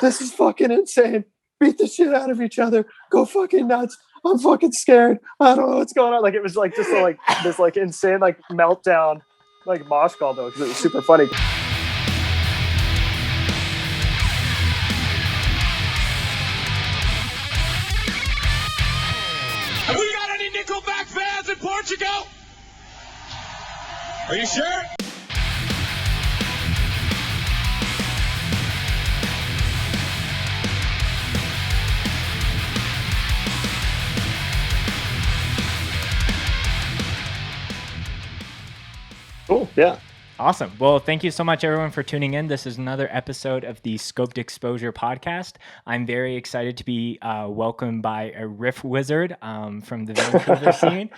this is fucking insane. Beat the shit out of each other. Go fucking nuts. I'm fucking scared. I don't know what's going on. Like, it was like just like this like insane like meltdown, like mosh call though, because it was super funny. Have we got any Nickelback fans in Portugal? Are you sure? Cool. Yeah. Awesome. Well, thank you so much, everyone, for tuning in. This is another episode of the Scoped Exposure podcast. I'm very excited to be welcomed by a riff wizard from the Vancouver scene,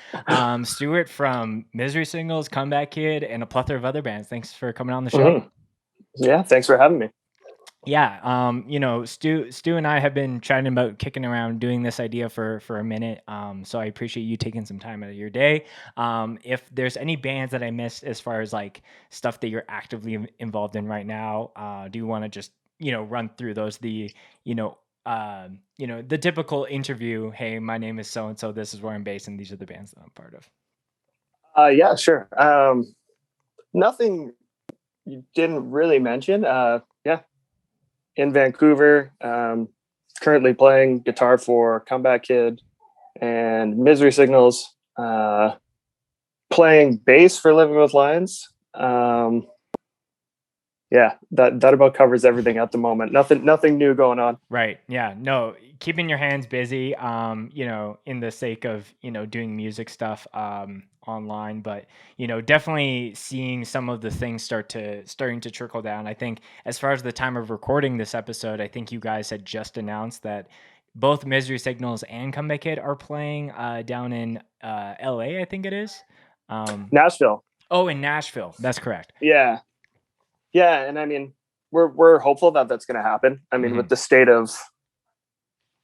Stuart from Misery Signals, Comeback Kid, and a plethora of other bands. Thanks for coming on the show. Mm-hmm. Yeah, thanks for having me. Yeah, Stu and I have been chatting about kicking around doing this idea for a minute. So I appreciate you taking some time out of your day. If there's any bands that I missed as far as like stuff that you're actively involved in right now, do you want to just run through those? The typical interview. Hey, my name is so and so. This is where I'm based, and these are the bands that I'm part of. Yeah, sure. Nothing you didn't really mention. Yeah. In Vancouver, currently playing guitar for Comeback Kid and Misery Signals, playing bass for Living with Lions. Yeah, that about covers everything at the moment. Nothing new going on. Right. Yeah. No, keeping your hands busy, in the sake of, doing music stuff online, but definitely seeing some of the things starting to trickle down. I think as far as the time of recording this episode, I think you guys had just announced that both Misery Signals and Comeback Kid are playing down in LA, I think it is. Nashville. Oh, in Nashville. That's correct. Yeah. Yeah, and I mean, we're hopeful that that's going to happen. I mean, with the state of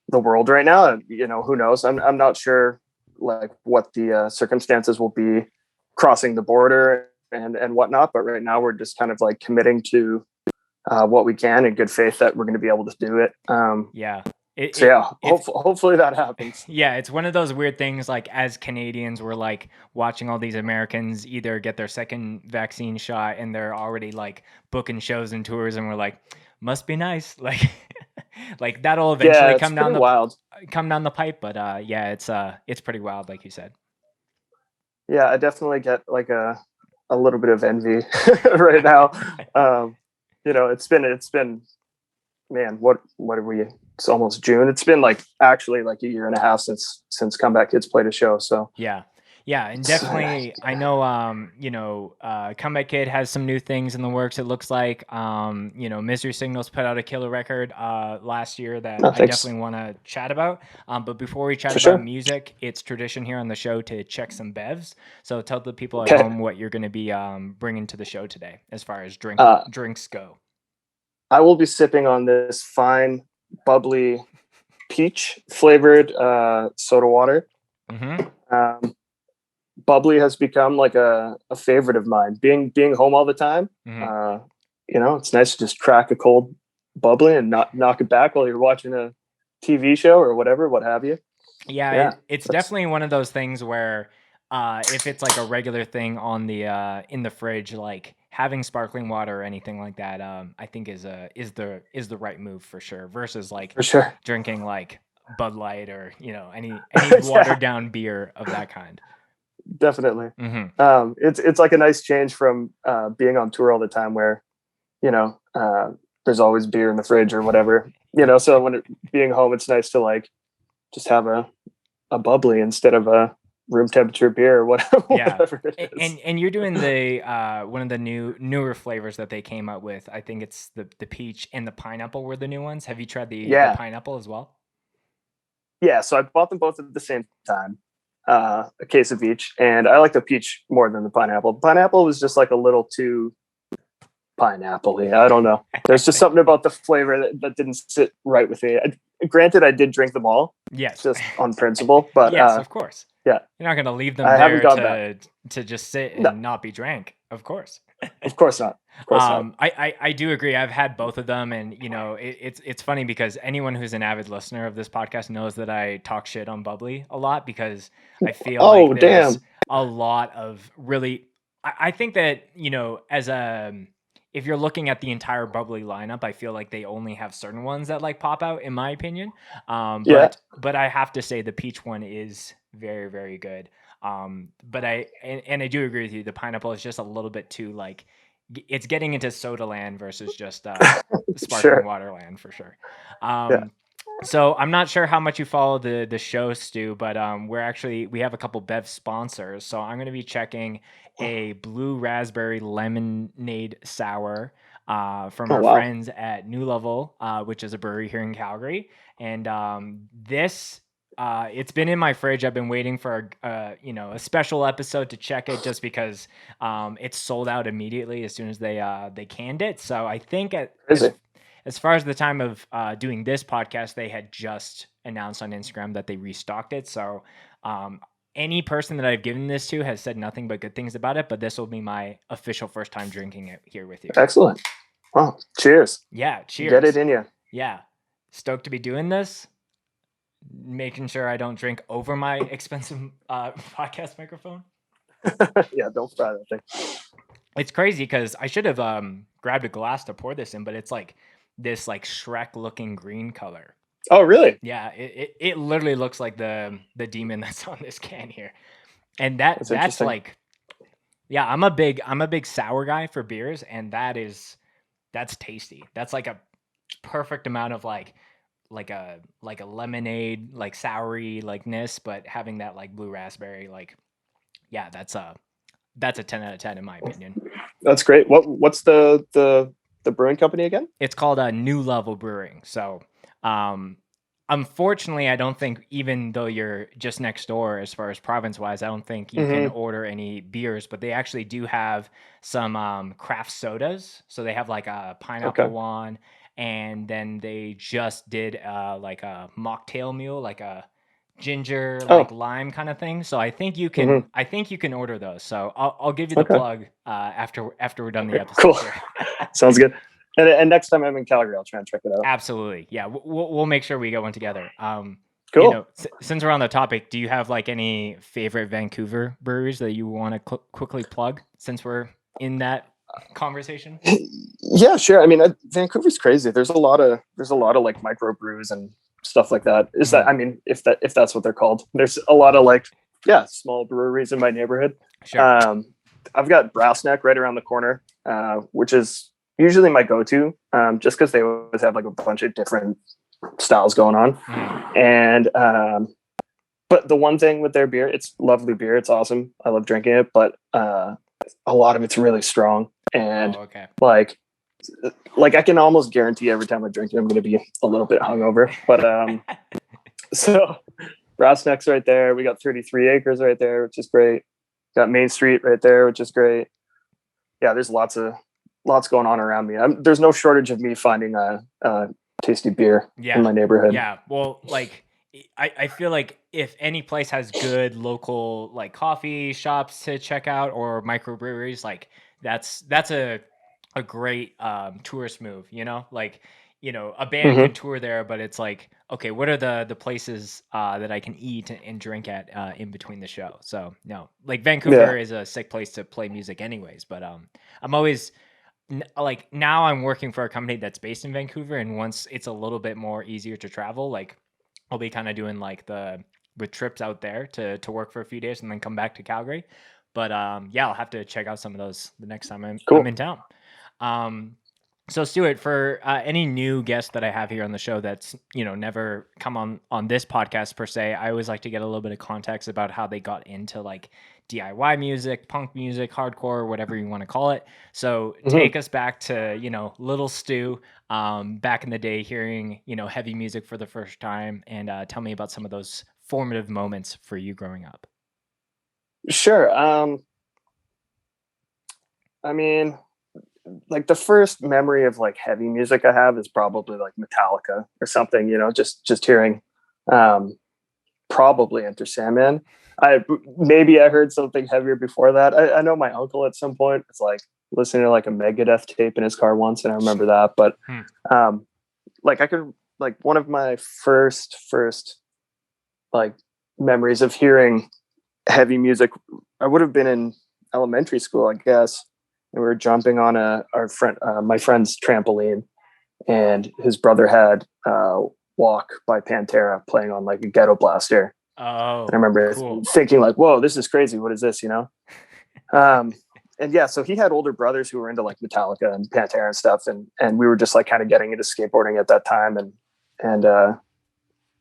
the world right now, who knows? I'm not sure like what the circumstances will be crossing the border and whatnot. But right now, we're just kind of like committing to what we can in good faith that we're going to be able to do it. Yeah. Hopefully that happens. Yeah, it's one of those weird things. Like as Canadians, we're like watching all these Americans either get their second vaccine shot and they're already like booking shows and tours, and we're like, must be nice. Like, like that'll eventually come down the pipe. But it's pretty wild, like you said. Yeah, I definitely get like a little bit of envy right now. It's been, man, what are we? It's almost June. It's been like actually like a year and a half since Comeback Kids played a show. So yeah, and definitely I know Comeback Kid has some new things in the works. It looks like Misery Signals put out a killer record last year that I definitely want to chat about. But before we chat about music, it's tradition here on the show to check some bevs. So tell the people at home what you're going to be bringing to the show today as far as drinks go. I will be sipping on this fine, bubbly, peach flavored soda water. Mm-hmm. Bubbly has become like a favorite of mine. Being home all the time, it's nice to just crack a cold bubbly and not knock it back while you're watching a TV show or whatever, what have you. Yeah, it's definitely one of those things where if it's like a regular thing on the in the fridge, like having sparkling water or anything like that, I think is the right move for sure. Versus like drinking like Bud Light or any watered down beer of that kind. Definitely. Mm-hmm. It's like a nice change from being on tour all the time where there's always beer in the fridge or whatever. So when being home, it's nice to like just have a bubbly instead of a room temperature beer or whatever it is. And you're doing the one of the newer flavors that they came out with. I think it's the peach and the pineapple were the new ones. Have you tried the pineapple as well? Yeah, so I bought them both at the same time, a case of each, and I like the peach more than the pineapple. Pineapple was just like a little too pineapple-y. I don't know. There's just something about the flavor that didn't sit right with me. Granted, I did drink them all. Yes. Just on principle. But yes, of course. Yeah. You're not going to leave them there to just sit and not be drank. Of course. Of course not. Of course not. I do agree. I've had both of them, and it's funny because anyone who's an avid listener of this podcast knows that I talk shit on bubbly a lot because I feel like there's a lot of really. I think that as a if you're looking at the entire bubbly lineup, I feel like they only have certain ones that like pop out, in my opinion. But I have to say the peach one is very, very good. But I do agree with you. The pineapple is just a little bit too like it's getting into soda land versus just sparkling water land for sure. So I'm not sure how much you follow the show, Stu, but we have a couple Bev sponsors. So I'm going to be checking a blue raspberry lemonade sour from our friends at New Level, which is a brewery here in Calgary. And this it's been in my fridge. I've been waiting for a special episode to check it just because it's sold out immediately as soon as they canned it. So I think as far as the time of doing this podcast, they had just announced on Instagram that they restocked it. So any person that I've given this to has said nothing but good things about it, but this will be my official first time drinking it here with you. Excellent. Wow. Cheers. Yeah. Cheers. Get it in you. Yeah. Stoked to be doing this. Making sure I don't drink over my expensive podcast microphone. Yeah, don't fry that thing. It's crazy because I should have grabbed a glass to pour this in, but it's like this like Shrek looking green color. Oh, really? Yeah, it literally looks like the demon that's on this can here. And that's like, yeah, I'm a big sour guy for beers, and that's tasty. That's like a perfect amount of like a lemonade, like soury likeness, but having that like blue raspberry, like, yeah, that's a 10 out of 10 in my opinion. That's great. What's the brewing company again? It's called New Level Brewing. So, unfortunately, I don't think, even though you're just next door as far as province wise, I don't think you can order any beers, but they actually do have some craft sodas. So they have like a pineapple one. And then they just did like a mocktail mule, like a ginger, like lime kind of thing. So I think you can, order those. So I'll give you the plug after we're done the episode. Cool. Sounds good. And next time I'm in Calgary, I'll try and check it out. Absolutely, yeah. We'll make sure we get one together. Cool. Since we're on the topic, do you have like any favorite Vancouver breweries that you want to quickly plug? Since we're in that conversation. Yeah, sure. I mean, Vancouver's crazy. There's a lot of like microbrews and stuff like that. That, I mean, if that's what they're called, there's a lot of like, small breweries in my neighborhood. Sure. I've got Brass Neck right around the corner, which is usually my go-to, just because they always have like a bunch of different styles going on. And but the one thing with their beer, it's lovely beer. It's awesome. I love drinking it, but a lot of it's really strong. And like I can almost guarantee every time I drink it, I'm going to be a little bit hungover. But so Brass Neck's right there. We got 33 Acres right there, which is great. Got Main Street right there, which is great. Yeah, there's lots going on around me. There's no shortage of me finding a tasty beer in my neighborhood. Yeah, well, like I feel like if any place has good local like coffee shops to check out or microbreweries, like that's a great tourist move, like, a band can tour there, but it's like, okay, what are the places that I can eat and drink at in between the show? So no, like Vancouver is a sick place to play music anyways, but I'm always like, now I'm working for a company that's based in Vancouver, and once it's a little bit more easier to travel, like I'll be kind of doing like with trips out there to work for a few days and then come back to Calgary. But I'll have to check out some of those the next time I'm in town. So Stuart, for any new guests that I have here on the show that's, never come on this podcast per se, I always like to get a little bit of context about how they got into like DIY music, punk music, hardcore, whatever you want to call it. So take us back to, little Stu, back in the day, hearing, heavy music for the first time, and tell me about some of those formative moments for you growing up. Sure. I mean, like the first memory of like heavy music I have is probably like Metallica or something, just hearing probably Enter Sandman. I heard something heavier before that. I know my uncle at some point was like, listening to like a Megadeth tape in his car once, and I remember that. But like I could like one of my first like memories of hearing heavy music, I would have been in elementary school, I guess. And we were jumping on my friend's trampoline, and his brother had Walk by Pantera playing on like a ghetto blaster. Oh, and I remember thinking like, whoa, this is crazy. What is this, you know? And yeah, so he had older brothers who were into like Metallica and Pantera and stuff. And we were just like kind of getting into skateboarding at that time and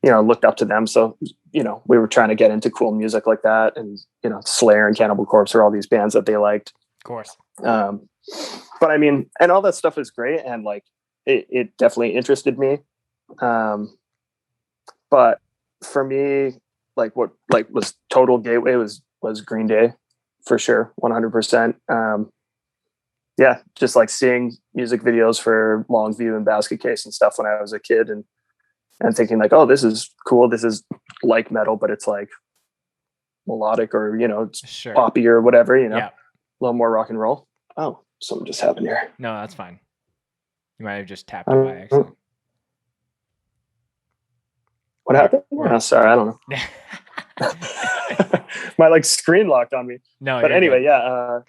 you know, looked up to them. So, you know, we were trying to get into cool music like that. And, you know, Slayer and Cannibal Corpse are all these bands that they liked. Of course. But I mean, and all that stuff is great. And like, it definitely interested me. But for me, like what like was total gateway was Green Day for sure. 100%. Yeah. Just like seeing music videos for Longview and Basket Case and stuff when I was a kid and thinking like, oh, this is cool. This is like metal, but it's like melodic or, you know, it's poppy or whatever, you know, a little more rock and roll. Oh, something just happened here. No, that's fine. You might have just tapped it by accident. What happened? Oh, sorry. I don't know. My like screen locked on me. No, but anyway, yeah,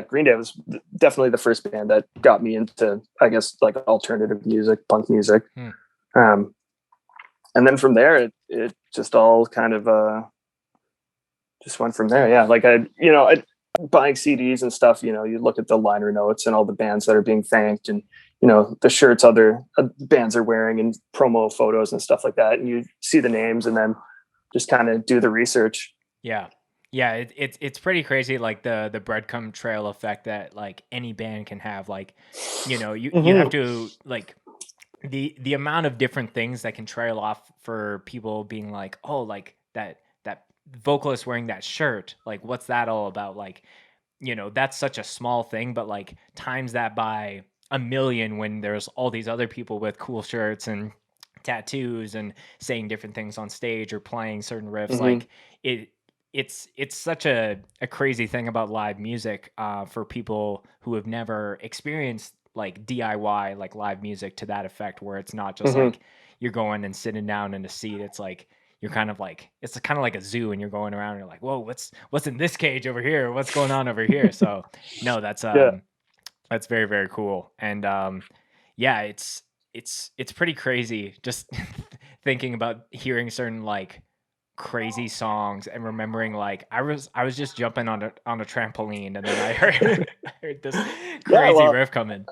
Green Day was definitely the first band that got me into, I guess, like alternative music, punk music. And then from there, it just all kind of just went from there. Yeah, like buying CDs and stuff. You know, you look at the liner notes and all the bands that are being thanked, and you know the shirts other bands are wearing and promo photos and stuff like that, and you see the names and then just kind of do the research. Yeah, it's pretty crazy, like the breadcrumb trail effect that like any band can have. Like, you know, you have to like the amount of different things that can trail off for people being like, oh, like that vocalist wearing that shirt, like what's that all about? Like, you know, that's such a small thing, but like times that by a million when there's all these other people with cool shirts and tattoos and saying different things on stage or playing certain riffs. Like it's such a crazy thing about live music for people who have never experienced like DIY, like live music to that effect, where it's not just like you're going and sitting down in a seat. It's like, you're kind of like, it's kind of like a zoo and you're going around and you're like, whoa, what's in this cage over here? What's going on over here? So no, that's very, very cool. And yeah, it's pretty crazy just thinking about hearing certain like crazy songs and remembering like I was just jumping on a trampoline and then I heard this crazy riff come in.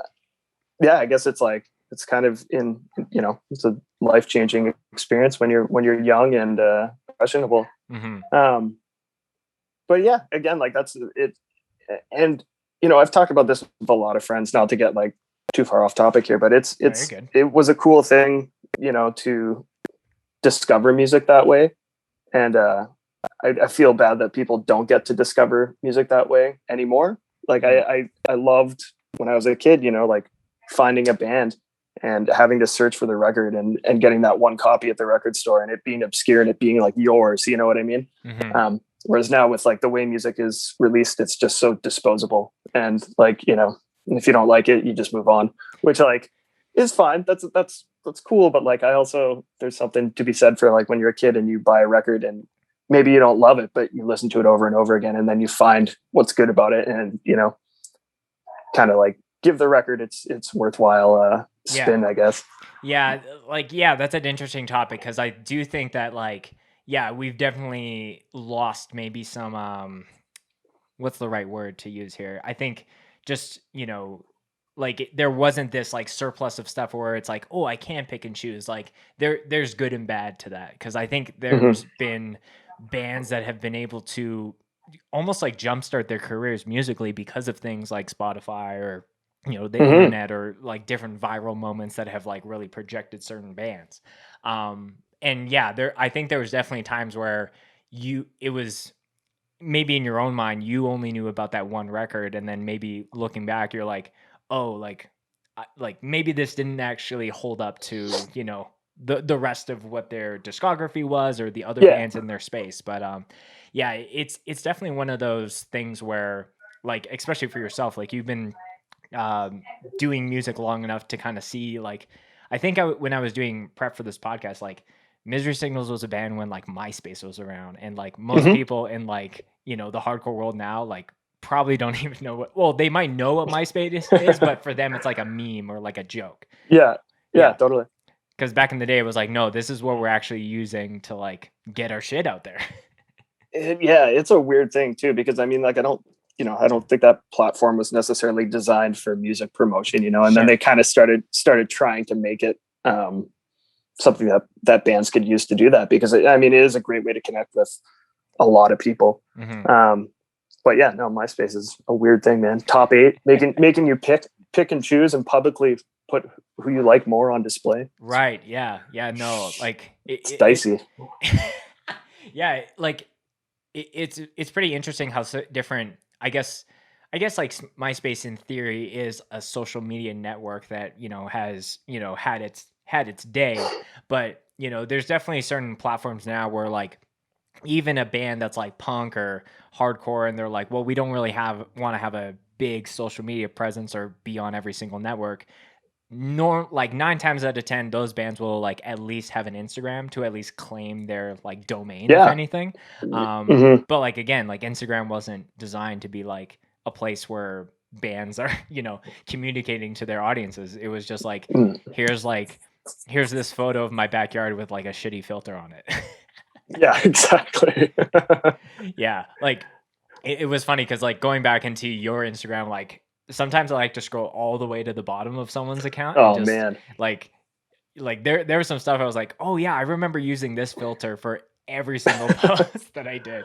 Yeah, I guess it's like, it's kind of in, you know, it's a life-changing experience when you're young and impressionable. But yeah, again, like that's it. And, you know, I've talked about this with a lot of friends, not to get like too far off topic here, but it was a cool thing, you know, to discover music that way. And I feel bad that people don't get to discover music that way anymore. Like I loved when I was a kid, you know, like finding a band and having to search for the record and getting that one copy at the record store and it being obscure and it being like yours, you know what I mean? Whereas now with like the way music is released, it's just so disposable. And like, you know, if you don't like it, you just move on, which like is fine. That's cool. But like, I also, there's something to be said for like when you're a kid and you buy a record and maybe you don't love it, but you listen to it over and over again. And then you find what's good about it. And, you know, kind of like give the record it's worthwhile spin, I guess. Yeah, like that's an interesting topic because I do think that like we've definitely lost maybe some what's the right word to use here? I think just, you know, like there wasn't this like surplus of stuff where it's like, oh, I can pick and choose. Like there's good and bad to that because I think there's been bands that have been able to almost like jumpstart their careers musically because of things like Spotify or, you know, the internet or like different viral moments that have like really projected certain bands. And yeah, I think there was definitely times where it was maybe in your own mind, you only knew about that one record. And then maybe looking back, you're like, oh, like maybe this didn't actually hold up to, you know, the rest of what their discography was or the other bands in their space. But yeah, it's definitely one of those things where like, especially for yourself, like you've been doing music long enough to kind of see, like, I think when I was doing prep for this podcast, like Misery Signals was a band when like MySpace was around, and like most people in like, you know, the hardcore world now, like probably don't even know well, they might know what MySpace is, but for them it's like a meme or like a joke. Yeah, totally. Because back in the day it was like, no, this is what we're actually using to like get our shit out there. It's a weird thing too, because I mean, like, I don't think that platform was necessarily designed for music promotion, you know, and then they kind of started trying to make it something that bands could use to do that, because it is a great way to connect with a lot of people. But yeah, no, MySpace is a weird thing, man. Top 8, making you pick and choose and publicly put who you like more on display. Right. Yeah. No, like it's dicey. Yeah. Like it's pretty interesting how different, I guess like MySpace in theory is a social media network that, you know, has, you know, had its day, but you know, there's definitely certain platforms now where like even a band that's like punk or hardcore, and they're like, well, we don't really want to have a big social media presence or be on every single network. Like 9 times out of 10, those bands will like at least have an Instagram to at least claim their like domain, if anything. But like, again, like Instagram wasn't designed to be like a place where bands are, you know, communicating to their audiences. It was just like, here's this photo of my backyard with like a shitty filter on it. Yeah, exactly. Yeah, like it was funny because like going back into your Instagram, like sometimes I like to scroll all the way to the bottom of someone's account. Oh, and just, man. Like there was some stuff I was like, oh yeah, I remember using this filter for every single post that I did.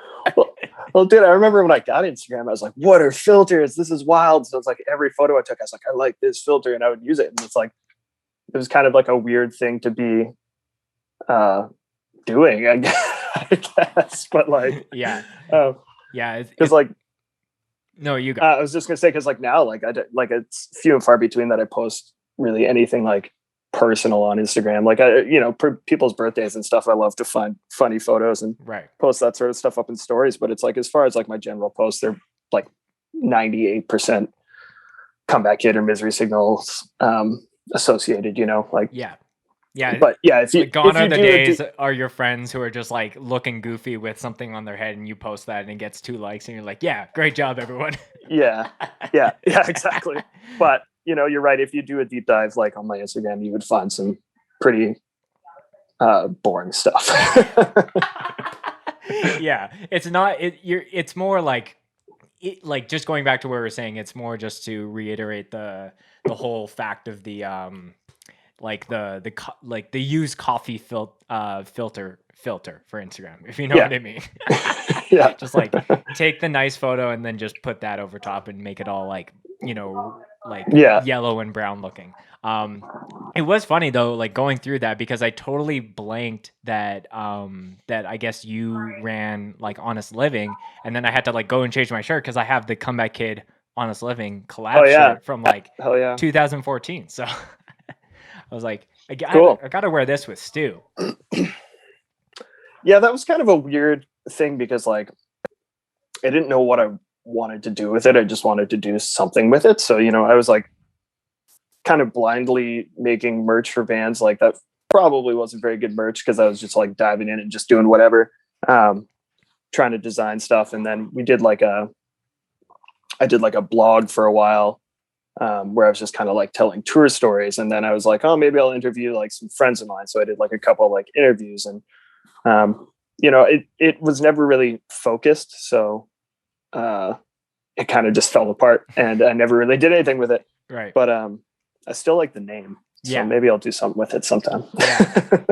Well, dude, I remember when I got Instagram, I was like, what are filters? This is wild. So it's like every photo I took, I was like, I like this filter, and I would use it. And it's like, it was kind of like a weird thing to be doing, I guess. But like, yeah. Because like, no, you go. I was just gonna say, because like now, like it's few and far between that I post really anything like personal on Instagram. Like people's birthdays and stuff, I love to find funny photos and post that sort of stuff up in stories. But it's like, as far as like my general posts, they're like 98% Comeback Kid or Misery Signals associated, you know, like but yeah, if you like, gone are the days are your friends who are just like looking goofy with something on their head, and you post that and it gets 2 likes and you're like, yeah, great job, everyone. yeah, exactly. But you know, you're right. If you do a deep dive like on my Instagram, you would find some pretty boring stuff. Yeah, it's more like like just going back to where we're saying, it's more just to reiterate the whole fact of the like the use coffee filter for Instagram, if you know what I mean. Yeah, just like take the nice photo and then just put that over top and make it all like, you know, like yellow and brown looking. It was funny though, like going through that, because I totally blanked that that I guess you ran like Honest Living, and then I had to like go and change my shirt because I have the Comeback Kid Honest Living collab shirt from like 2014. So I was like, I got to wear this with Stu. Yeah, that was kind of a weird thing, because like I didn't know what I wanted to do with it. I just wanted to do something with it. So, you know, I was like kind of blindly making merch for bands. Like that probably wasn't very good merch, because I was just like diving in and just doing whatever, trying to design stuff. And then I did like a blog for a while, where I was just kind of like telling tour stories. And then I was like, oh, maybe I'll interview like some friends of mine. So I did like a couple like interviews, and you know, it was never really focused. So it kind of just fell apart, and I never really did anything with it. Right. But I still like the name. So maybe I'll do something with it sometime.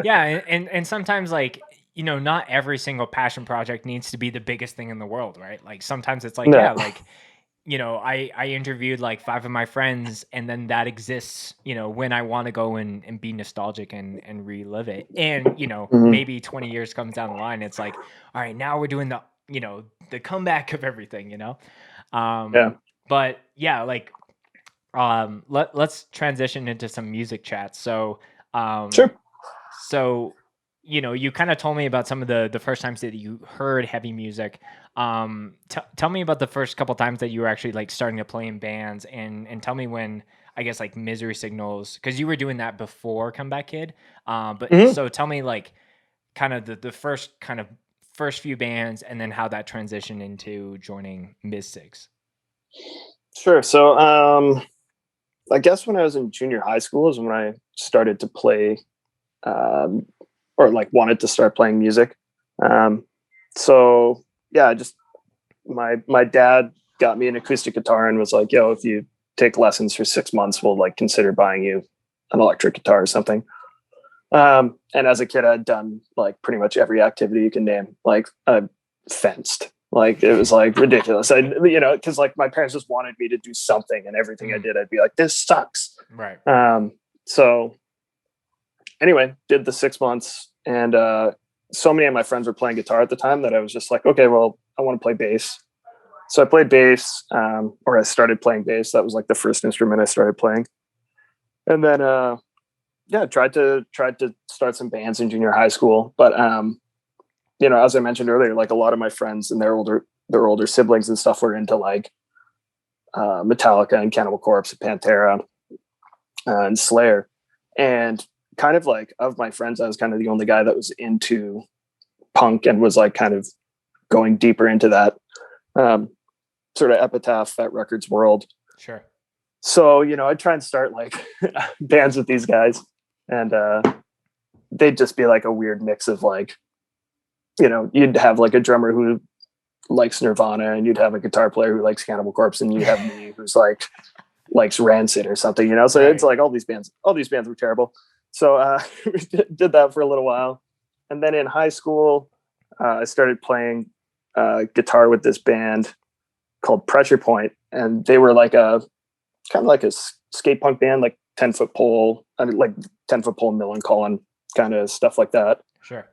Yeah. And sometimes, like, you know, not every single passion project needs to be the biggest thing in the world, right? Like sometimes it's like, like, you know, I interviewed like 5 of my friends, and then that exists, you know, when I want to go and be nostalgic and relive it. And, you know, maybe 20 years comes down the line, it's like, all right, now we're doing the, you know, the comeback of everything, you know? But yeah, like, let's transition into some music chats. So, sure. So you know, you kind of told me about some of the first times that you heard heavy music. Tell me about the first couple times that you were actually like starting to play in bands, and tell me when, I guess, like Misery Signals, because you were doing that before Comeback Kid. But so tell me like kind of the first few bands, and then how that transitioned into joining Ms. Six. Sure. So I guess when I was in junior high school is when I started to play, or like wanted to start playing music. So yeah, just my dad got me an acoustic guitar and was like, yo, if you take lessons for 6 months, we'll like consider buying you an electric guitar or something. And as a kid, I'd done like pretty much every activity you can name. Like I fenced, like it was like ridiculous. Cause like my parents just wanted me to do something, and everything I did, I'd be like, this sucks. Right. So anyway, did the 6 months, and so many of my friends were playing guitar at the time that I was just like, okay, well, I want to play bass. So I played bass, or I started playing bass. That was like the first instrument I started playing. And then, tried to start some bands in junior high school. But, as I mentioned earlier, like a lot of my friends and their older siblings and stuff were into like Metallica and Cannibal Corpse and Pantera and Slayer. And kind of like of my friends, I was kind of the only guy that was into punk and was like kind of going deeper into that sort of Epitaph, Fat Records world. Sure. So, I'd try and start like bands with these guys, and they'd just be like a weird mix of like, you'd have like a drummer who likes Nirvana, and you'd have a guitar player who likes Cannibal Corpse, and you have me who's like likes Rancid or something, So right. It's like all these bands were terrible. So we did that for a little while. And then in high school, I started playing guitar with this band called Pressure Point. And they were like a kind of like a skate punk band, like 10-foot pole, like 10-foot pole Millencolin kind of stuff like that. Sure.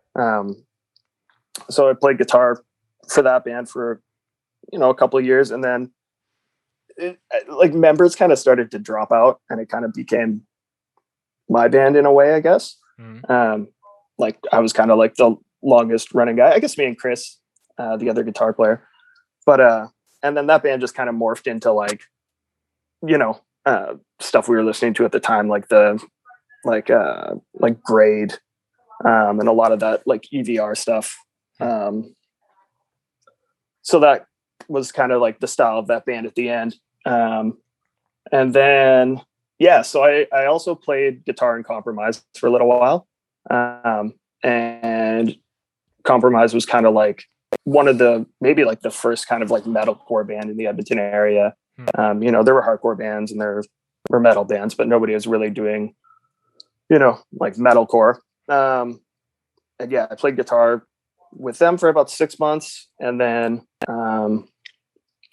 So I played guitar for that band for, a couple of years. And then like members kind of started to drop out, and it kind of became my band in a way, I guess. Like I was kind of like the longest running guy, I guess, me and Chris, the other guitar player. But and then that band just kind of morphed into like, stuff we were listening to at the time, like Grade, and a lot of that like EVR stuff. So that was kind of like the style of that band at the end. And then, so I also played guitar in Compromise for a little while. And Compromise was kind of like one of maybe like the first kind of like metalcore band in the Edmonton area. There were hardcore bands and there were metal bands, but nobody was really doing, like metalcore. And I played guitar with them for about 6 months, and then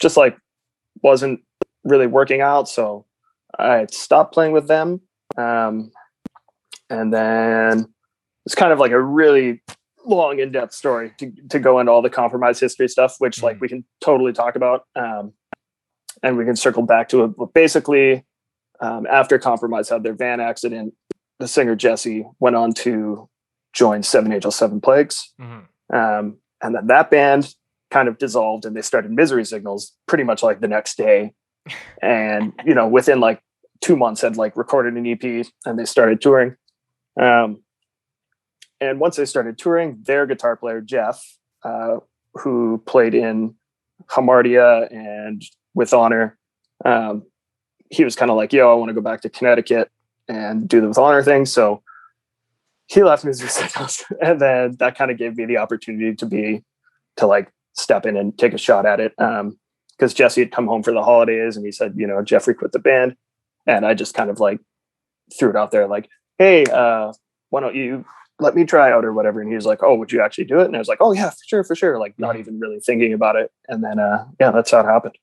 just like wasn't really working out. So I stopped playing with them. And then it's kind of like a really long, in-depth story to go into all the Compromise history stuff, which like we can totally talk about. And we can circle back to it. But basically, after Compromise had their van accident, the singer Jesse went on to join Seven Angels, Seven Plagues. And then that band kind of dissolved, and they started Misery Signals pretty much like the next day. And, within like 2 months had like recorded an EP, and they started touring. And once they started touring, their guitar player, Jeff, who played in Hamartia and With Honor, he was kind of like, yo, I want to go back to Connecticut and do the With Honor thing. So he left Misery Signals, and then that kind of gave me the opportunity to like step in and take a shot at it. Because Jesse had come home for the holidays, and he said, Jeffrey quit the band. And I just kind of like threw it out there like, hey, why don't you let me try out or whatever? And he was like, oh, would you actually do it? And I was like, oh yeah, for sure. Like not even really thinking about it. And then, that's how it happened.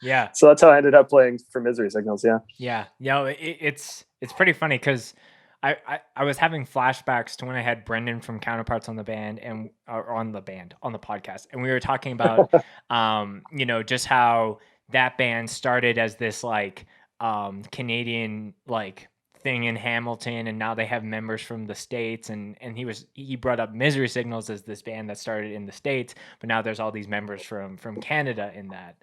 Yeah. So that's how I ended up playing for Misery Signals. Yeah. Yeah. It's pretty funny because I was having flashbacks to when I had Brendan from Counterparts on the band on the podcast. And we were talking about, just how that band started as this like, Canadian like thing in Hamilton, and now they have members from the States, and he brought up Misery Signals as this band that started in the States, but now there's all these members from Canada in that.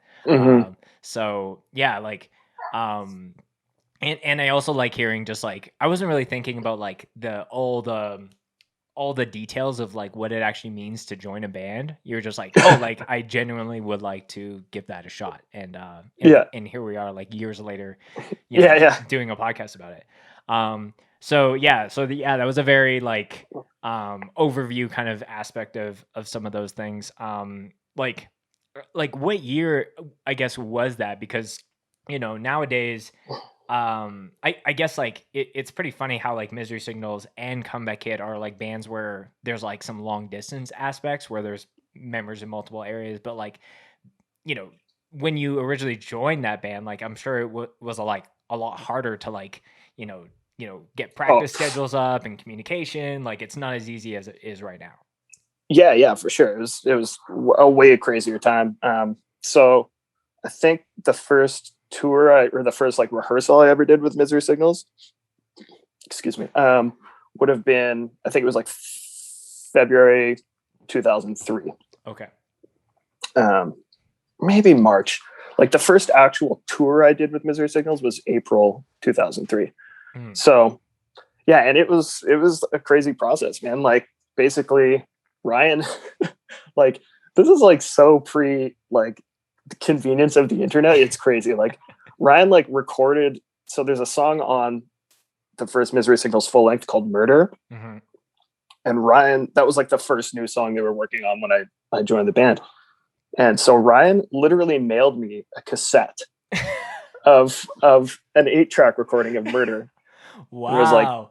So yeah, like and I also like hearing just like, I wasn't really thinking about like all the details of like what it actually means to join a band. You're just like, oh, like I genuinely would like to give that a shot. And here we are like years later, doing a podcast about it. That was a very like overview kind of aspect of some of those things. Like what year, I guess, was that? Because, nowadays, I guess like it's pretty funny how like Misery Signals and Comeback Kid are like bands where there's like some long distance aspects where there's members in multiple areas, but like, when you originally joined that band, like I'm sure it was a lot harder to like, get practice schedules up and communication. Like it's not as easy as it is right now. Yeah, for sure. It was a way crazier time. So I think the first tour or the first like rehearsal I ever did with Misery Signals, would have been, I think it was like February 2003. Okay. Maybe March. Like the first actual tour I did with Misery Signals was April 2003. So yeah, and it was a crazy process, man. Like basically Ryan, like this is like so pre like the convenience of the internet. It's crazy. Like Ryan like recorded, so there's a song on the first Misery Signals full length called Murder. And Ryan, that was like the first new song they were working on when I joined the band. And so Ryan literally mailed me a cassette of an 8-track recording of Murder. Wow. It was like,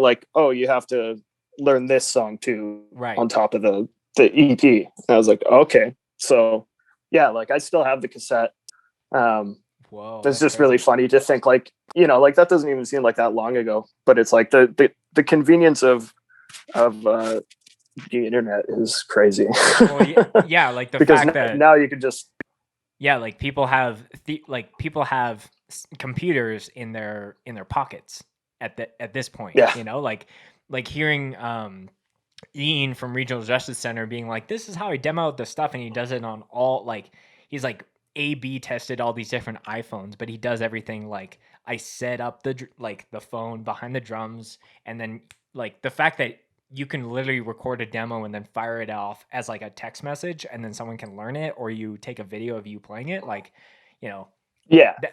like, oh, you have to learn this song too, right, on top of the EP. And I was like, okay. So yeah, like I still have the cassette. Whoa, it's just crazy. Really funny to think like, like that doesn't even seem like that long ago, but it's like the convenience of the internet is crazy. Well, yeah, like the because fact that now you can just, like people have computers in their pockets at this point. Like hearing Ian from Regional Justice Center being like, this is how I demo the stuff, and he does it on all, like he's like A/B tested all these different iPhones, but he does everything like I set up the phone behind the drums, and then like the fact that you can literally record a demo and then fire it off as like a text message, and then someone can learn it, or you take a video of you playing it, like,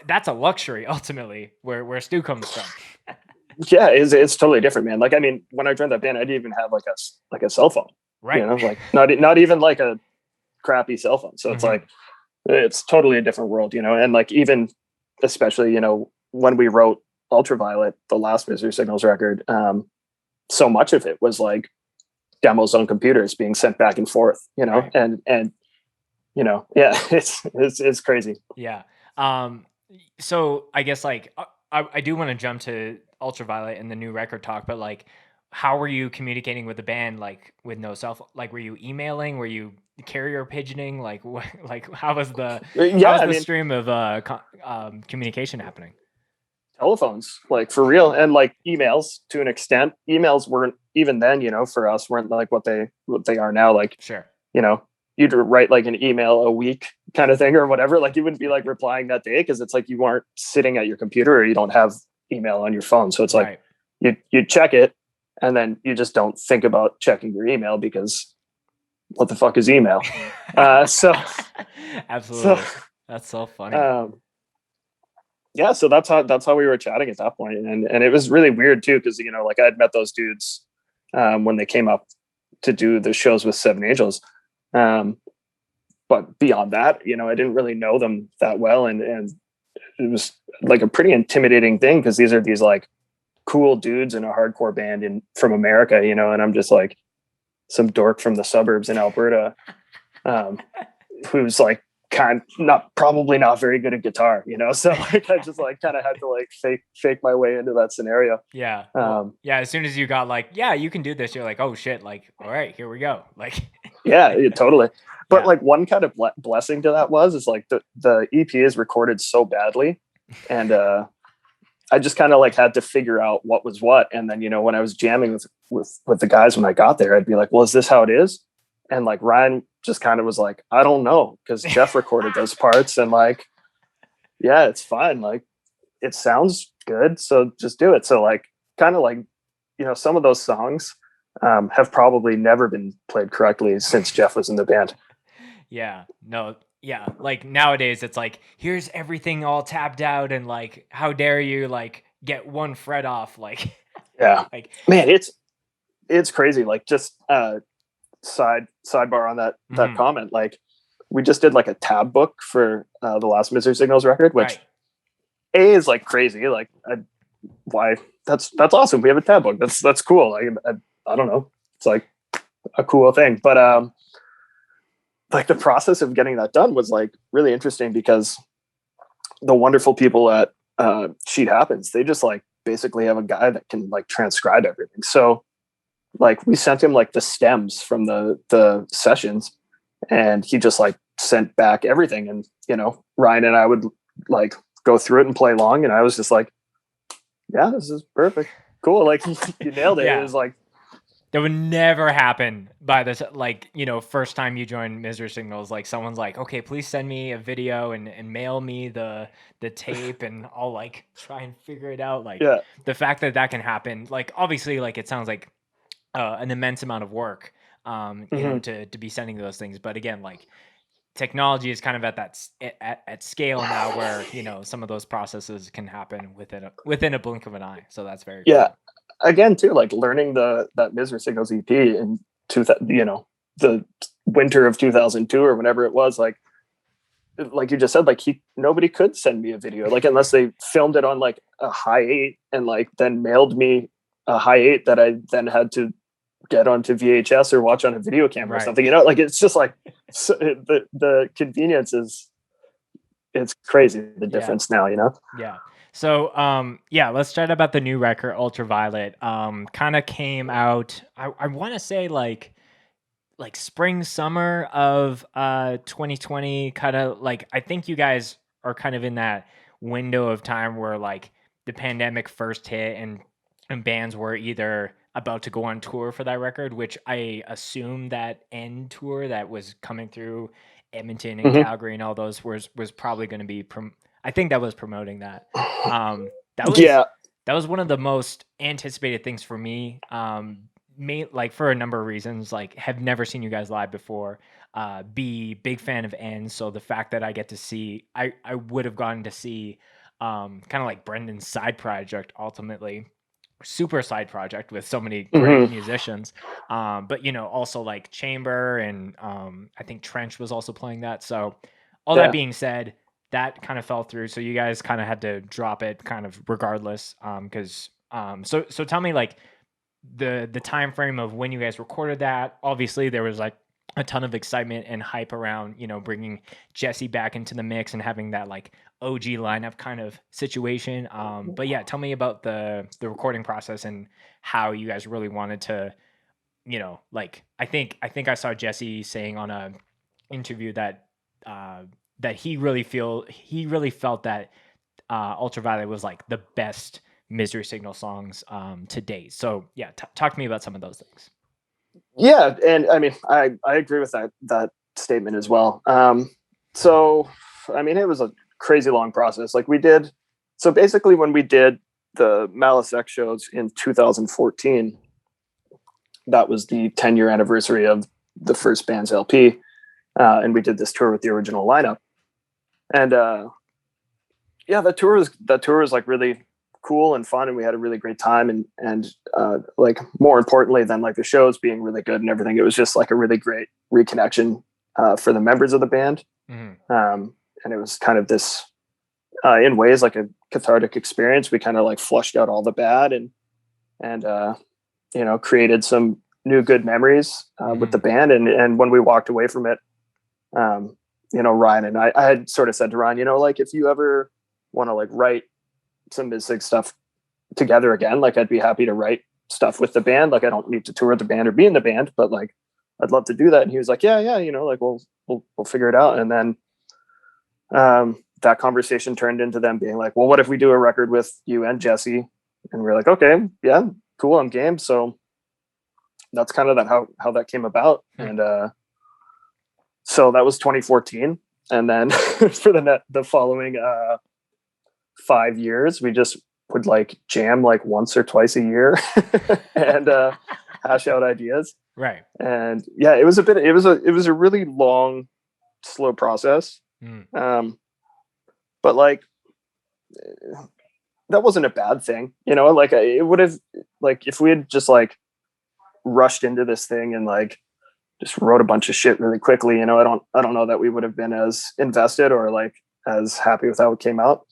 that's a luxury ultimately where Stu comes from. Yeah, it's totally different, man. Like, I mean, when I joined that band, I didn't even have like a cell phone, right? Like not even like a crappy cell phone. So it's like, it's totally a different world, and like, even especially, when we wrote Ultraviolet, the last Misery Signals record, so much of it was like demos on computers being sent back and forth, right. and it's crazy. Yeah. So I guess like I do want to jump to Ultraviolet and the new record talk, but like, how were you communicating with the band, like with no cell phone? Like, were you emailing? Were you carrier pigeoning? Like, how was the stream of communication happening? Telephones, like for real, and like emails to an extent. Emails weren't even then, for us, weren't like what they are now. Like, sure, you'd write like an email a week kind of thing or whatever. Like you wouldn't be like replying that day because it's like you aren't sitting at your computer or you don't have email on your phone. So it's like you check it and then you just don't think about checking your email because what the fuck is email? So absolutely, that's so funny. Yeah, so that's how we were chatting at that point, and it was really weird too because like I had met those dudes when they came up to do the shows with Seven Angels. But beyond that, I didn't really know them that well. And it was like a pretty intimidating thing because these are these like cool dudes in a hardcore band from America, and I'm just like some dork from the suburbs in Alberta, who's like probably not very good at guitar, so like I just like kind of had to like fake my way into that scenario. Yeah. As soon as you got like, yeah, you can do this, you're like, oh shit, like, all right, here we go. Like, yeah, totally. But like one kind of blessing to that is like the EP is recorded so badly, and I just kind of like had to figure out what was what. And then, when I was jamming with the guys, when I got there, I'd be like, well, is this how it is? And like Ryan just kind of was like, I don't know, because Jeff recorded those parts, and like, yeah, it's fine. Like, it sounds good, so just do it. So like, kind of like, some of those songs have probably never been played correctly since Jeff was in the band. Yeah, no, yeah. Like nowadays, it's like, here's everything all tapped out, and like, how dare you like get one fret off? Like, yeah, like, man, it's crazy. Like, just sidebar on that comment. Like, we just did like a tab book for the last Misery Signals record, which A is like crazy. Like, why? That's awesome. We have a tab book. That's cool. Like, I don't know. It's like a cool thing, but like the process of getting that done was like really interesting, because the wonderful people at Sheet Happens, they just like basically have a guy that can like transcribe everything. So like we sent him like the stems from the sessions, and he just like sent back everything. And, Ryan and I would like go through it and play along. And I was just like, yeah, this is perfect. Cool. Like, you nailed it. Yeah. It was like, that would never happen by this, like, first time you join Misery Signals, like someone's like, okay, please send me a video and mail me the tape, and I'll like try and figure it out. Like, the fact that can happen, like, obviously, like, it sounds like an immense amount of work, to be sending those things. But again, like, technology is kind of at scale now where, some of those processes can happen within a blink of an eye. So that's very cool. Again, too, like learning that Misery Signals EP in the winter of 2002 or whenever it was, like you just said, like nobody could send me a video, like, unless they filmed it on like a Hi8 and like then mailed me a Hi8 that I then had to get onto VHS or watch on a video camera or something. Like, it's just like the convenience it's crazy, the difference now. Yeah. So, let's chat about the new record, Ultraviolet. Kind of came out, I want to say like spring, summer of 2020. Kind of like, I think you guys are kind of in that window of time where like the pandemic first hit, and bands were either about to go on tour for that record, which I assume that end tour that was coming through Edmonton and Calgary and all those was probably going to be I think that was promoting that. That was one of the most anticipated things for me. Like, for a number of reasons, like, have never seen you guys live before. Be big fan of N. So the fact that I get to see, I would have gotten to see, kind of like Brendan's side project, ultimately. Super side project with so many great musicians. But also like Chamber, and I think Trench was also playing that. So all that being said, that kind of fell through. So you guys kind of had to drop it kind of regardless. So tell me, like, the time frame of when you guys recorded that. Obviously there was like a ton of excitement and hype around, bringing Jesse back into the mix and having that like OG lineup kind of situation. But yeah, tell me about the recording process and how you guys really wanted to, like, I think I saw Jesse saying on a interview that that he really felt that Ultraviolet was like the best Misery Signal songs to date. So yeah, talk to me about some of those things. Yeah, and I mean, I agree with that statement as well. So I mean, it was a crazy long process. Like, so basically when we did the Malice X shows in 2014, that was the 10-year anniversary of the first band's LP, and we did this tour with the original lineup. And that tour was like really cool and fun, and we had a really great time, and like, more importantly than like the shows being really good and everything, it was just like a really great reconnection for the members of the band. And it was kind of this in ways like a cathartic experience. We kind of like flushed out all the bad and created some new good memories with the band. And when we walked away from it, Ryan and I had sort of said to Ryan, like, if you ever want to like write some Mizzig stuff together again, like, I'd be happy to write stuff with the band. Like, I don't need to tour the band or be in the band, but like, I'd love to do that. And he was like, yeah, like, we'll figure it out. And then that conversation turned into them being like, well, what if we do a record with you and Jesse? And we're like, okay, yeah, cool, I'm game. So that's kind of how that came about. And so that was 2014. And then for the following 5 years, we just would like jam like once or twice a year and hash out ideas. Right. And yeah, it was a really long, slow process. But like, that wasn't a bad thing, you know, like it would have, like, if we had just like rushed into this thing and like just wrote a bunch of shit really quickly, you know, I don't know that we would have been as invested or like as happy with how it came out.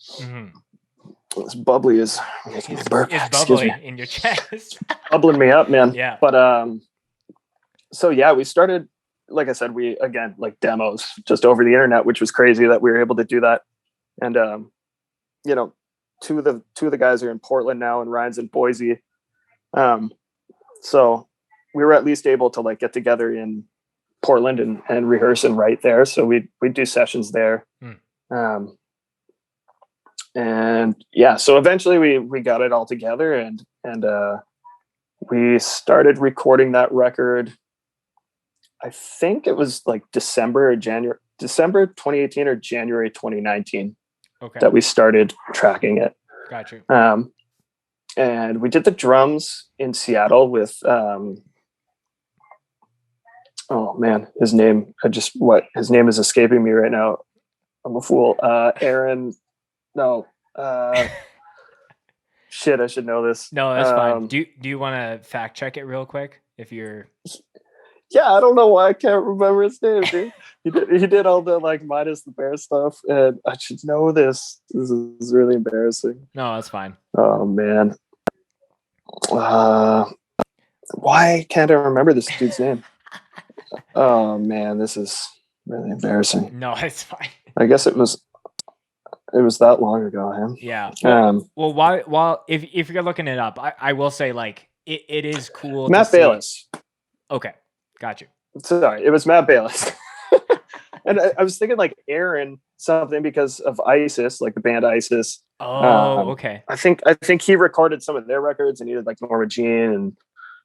This bubbly is making me burp. It's bubbly in your chest. Bubbling me up, man. Yeah. But so yeah, we started, like I said, we again like demos just over the internet, which was crazy that we were able to do that. And you know, two of the guys are in Portland now, and Ryan's in Boise. So we were at least able to like get together in Portland and rehearse and write there. So we'd do sessions there. And yeah, so eventually we got it all together and we started recording that record. I think it was like December 2018 or January 2019 that we started tracking it. Got you. And we did the drums in Seattle with oh man, his name is escaping me right now. I'm a fool. Aaron. No. Shit, I should know this. No, that's fine. Do you want to fact check it real quick? If you're... Yeah, I don't know why I can't remember his name, dude. He did all the like minus the bear stuff, and I should know this. This is really embarrassing. No, that's fine. Oh man. Why can't I remember this dude's name? Oh man, this is really embarrassing. No, it's fine. I guess it was that long ago, man. Yeah. Well, while if you're looking it up, I will say like it is cool. Matt Bayless. Okay, got you. Sorry, it was Matt Bayless. And I was thinking like Aaron something because of ISIS, like the band ISIS. Oh, okay. I think he recorded some of their records and he did like Norma Jean and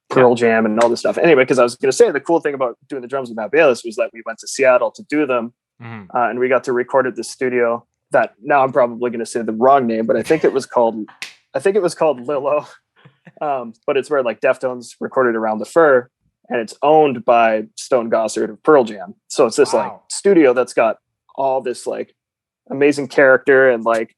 Pearl Jam and all this stuff. Anyway, because I was going to say the cool thing about doing the drums with Matt Bayless was that we went to Seattle to do them, and we got to record at the studio that now I'm probably going to say the wrong name, but I think it was called Lilo, but it's where like Deftones recorded Around the Fur, and it's owned by Stone Gossard of Pearl Jam. So it's this like studio that's got all this like amazing character and like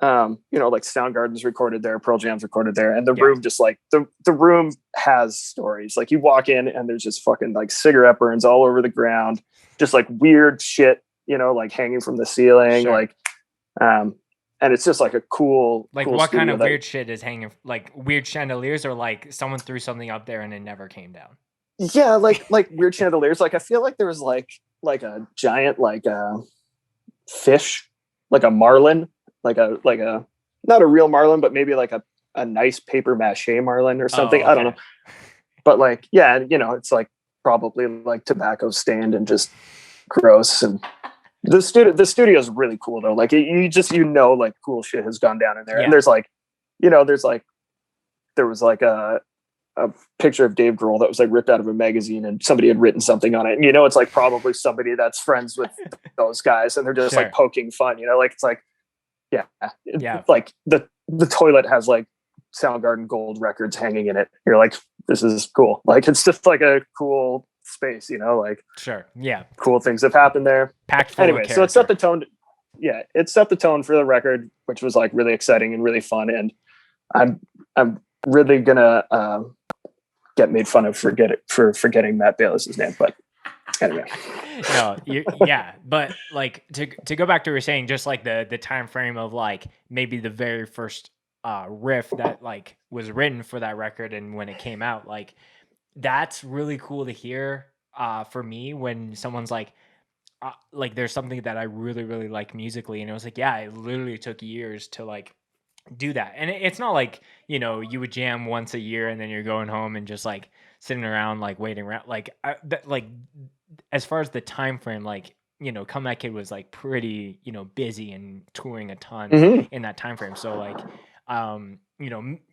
you know, like Soundgarden's recorded there, Pearl Jam's recorded there, and the room just like the room has stories. Like you walk in and there's just fucking like cigarette burns all over the ground, just like weird shit, you know, like hanging from the ceiling, like and it's just like a cool what kind of weird shit is hanging, like weird chandeliers, or like someone threw something up there and it never came down? Yeah, like weird chandeliers. Like I feel like there was like a giant like fish, like a marlin, like a not a real marlin, but maybe like a nice paper mache marlin or something. I don't know. But like, yeah, you know, it's like probably like tobacco stained and just gross. And the studio is really cool though. Like you know, like cool shit has gone down in there. And there's like, you know, there was like a picture of Dave Grohl that was like ripped out of a magazine and somebody had written something on it. And, you know, it's like probably somebody that's friends with those guys and they're just like poking fun, you know, like it's like, yeah. Like the toilet has like Soundgarden gold records hanging in it. You're like, this is cool. Like, it's just like a cool space, you know, like cool things have happened there. Packed full anyway, so it set the tone. Yeah. It set the tone for the record, which was like really exciting and really fun. And I'm really gonna get made fun of for forgetting Matt Bayless's name, but anyway. No, but like to go back to what you're saying, just like the time frame of like maybe the very first riff that like was written for that record and when it came out, like that's really cool to hear for me when someone's like there's something that I really, really like musically, and it was like, yeah, it literally took years to like do that. And it's not like, you know, you would jam once a year and then you're going home and just like sitting around like waiting around, like like as far as the time frame, like, Comeback Kid was like pretty, busy and touring a ton Mm-hmm. in that time frame. So like,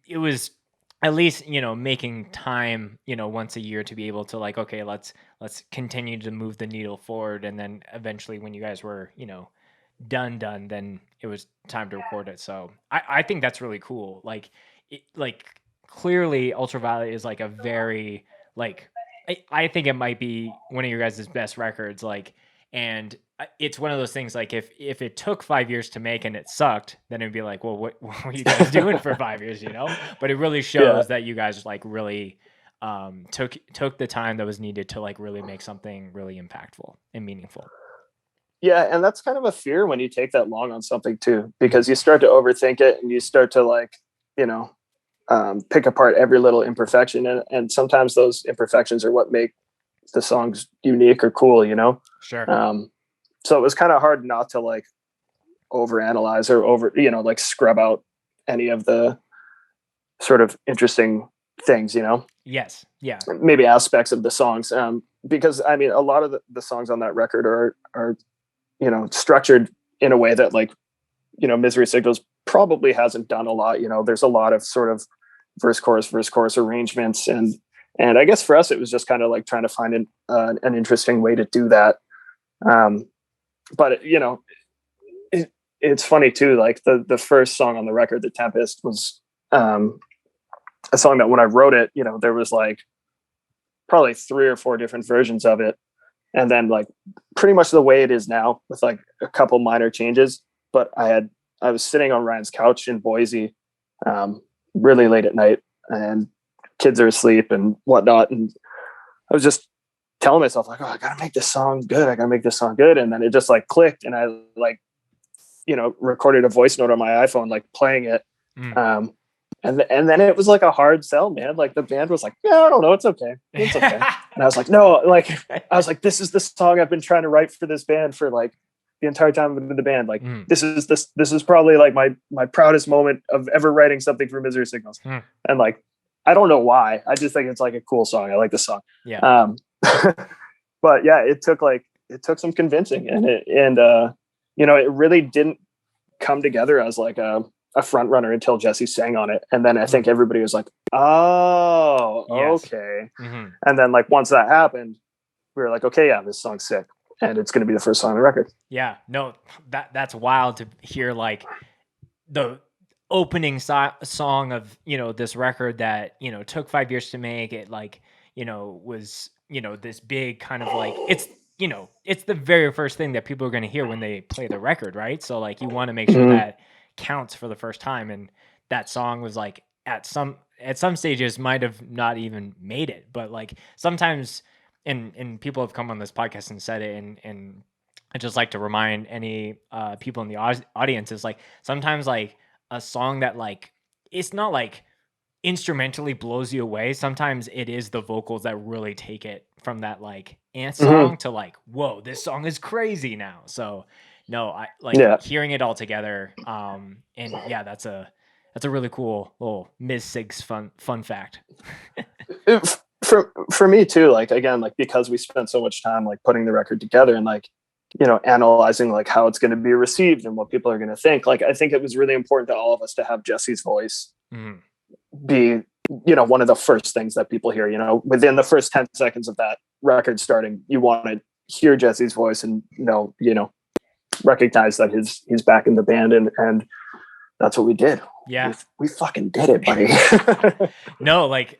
it was at least, making time, once a year to be able to like, okay, let's continue to move the needle forward. And then eventually when you guys were, done, then it was time to record it. So I think that's really cool. Like clearly Ultraviolet is like a very like I think it might be one of your guys' best records. Like, and it's one of those things like if it took 5 years to make and it sucked, then it'd be like, well, what were you guys doing for 5 years, But it really shows that you guys like really took the time that was needed to like really make something really impactful and meaningful. Yeah, and that's kind of a fear when you take that long on something too, because you start to overthink it and you start to like, pick apart every little imperfection, and sometimes those imperfections are what make the songs unique or cool, Sure. So it was kind of hard not to like overanalyze or like scrub out any of the sort of interesting things, Yes. Yeah. maybe aspects of the songs. Because I mean, a lot of the songs on that record are structured in a way that like, Misery Signals probably hasn't done a lot. There's a lot of sort of verse chorus arrangements, and I guess for us it was just kind of like trying to find an interesting way to do that. But it's funny too. Like the first song on the record, The Tempest, was a song that when I wrote it, there was like probably 3 or 4 different versions of it. And then like pretty much the way it is now with like a couple minor changes. But I was sitting on Ryan's couch in Boise really late at night, and kids are asleep and whatnot. And I was just telling myself like, oh, I gotta make this song good. And then it just like clicked, and I like, recorded a voice note on my iPhone, like playing it. And then it was like a hard sell, man. Like the band was like, yeah, I don't know. It's okay. And I was like, no, this is the song I've been trying to write for this band for like the entire time I've been in the band. Like this is probably like my proudest moment of ever writing something for Misery Signals. And like, I don't know why. I just think it's like a cool song. I like the song. Yeah. But yeah, it took some convincing, and it really didn't come together as like a front runner until Jesse sang on it. And then I think everybody was like, oh, Yes. okay. Mm-hmm. And then like, once that happened, we were like, okay, yeah, this song's sick, and it's going to be the first song on the record. Yeah, no, that's wild to hear, like the opening song of, this record that, took 5 years to make it, like, was, this big kind of like, it's the very first thing that people are going to hear when they play the record. Right. So like, you want to make sure that counts for the first time. And that song was like at some stages might have not even made it, but like sometimes, and people have come on this podcast and said it, and I just like to remind any people in the audience is like, sometimes like a song that like, it's not like instrumentally blows you away. Sometimes it is the vocals that really take it from that like ant song to like, whoa, this song is crazy now. So no, I like hearing it all together. And yeah, that's a really cool little Ms. Sig's fun fact. For me too, like, again, like, because we spent so much time like putting the record together and like, analyzing like how it's going to be received and what people are going to think. Like, I think it was really important to all of us to have Jesse's voice be, one of the first things that people hear. Within the first 10 seconds of that record starting, you want to hear Jesse's voice and recognize that he's back in the band, and that's what we did. Yeah, we fucking did it, buddy. No, like,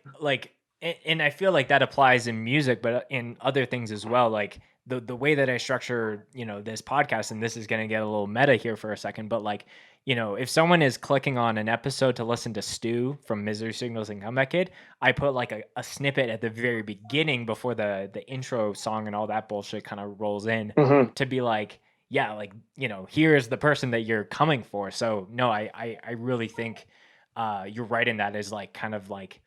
and I feel like that applies in music, but in other things as well. Like the way that I structure, this podcast, and this is going to get a little meta here for a second, but like, if someone is clicking on an episode to listen to Stu from Misery Signals and Comeback Kid, I put like a snippet at the very beginning before the intro song and all that bullshit kind of rolls in to be like, yeah, like, here's the person that you're coming for. So no, I really think you're right in that is like kind of like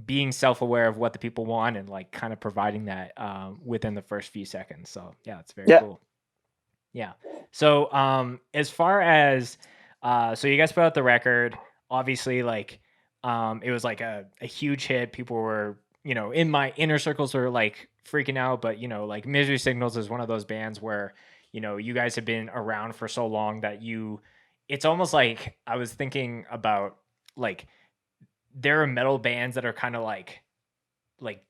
being self-aware of what the people want and like kind of providing that within the first few seconds. So yeah, it's very cool. Yeah. So as far as so you guys put out the record, obviously like it was like a huge hit. People were, in my inner circles were like freaking out, but like Misery Signals is one of those bands where you guys have been around for so long that it's almost like I was thinking about like there are metal bands that are kind of like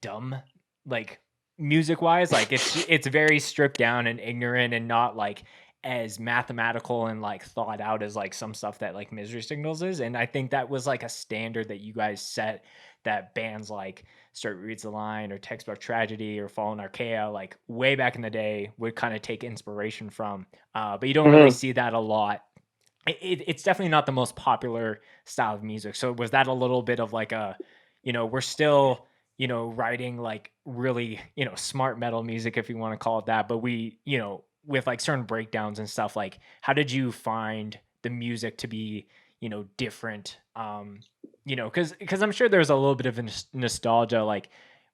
dumb, like music wise, like it's very stripped down and ignorant and not like as mathematical and like thought out as like some stuff that like Misery Signals is. And I think that was like a standard that you guys set, that bands like Start Reads the Line or Textbook Tragedy or Fallen Archaea, like way back in the day, would kind of take inspiration from. But you don't really see that a lot. It's definitely not the most popular style of music. So was that a little bit of like a, we're still, writing like really, smart metal music, if you want to call it that, but we, with like certain breakdowns and stuff, like how did you find the music to be, different? Because I'm sure there's a little bit of nostalgia, like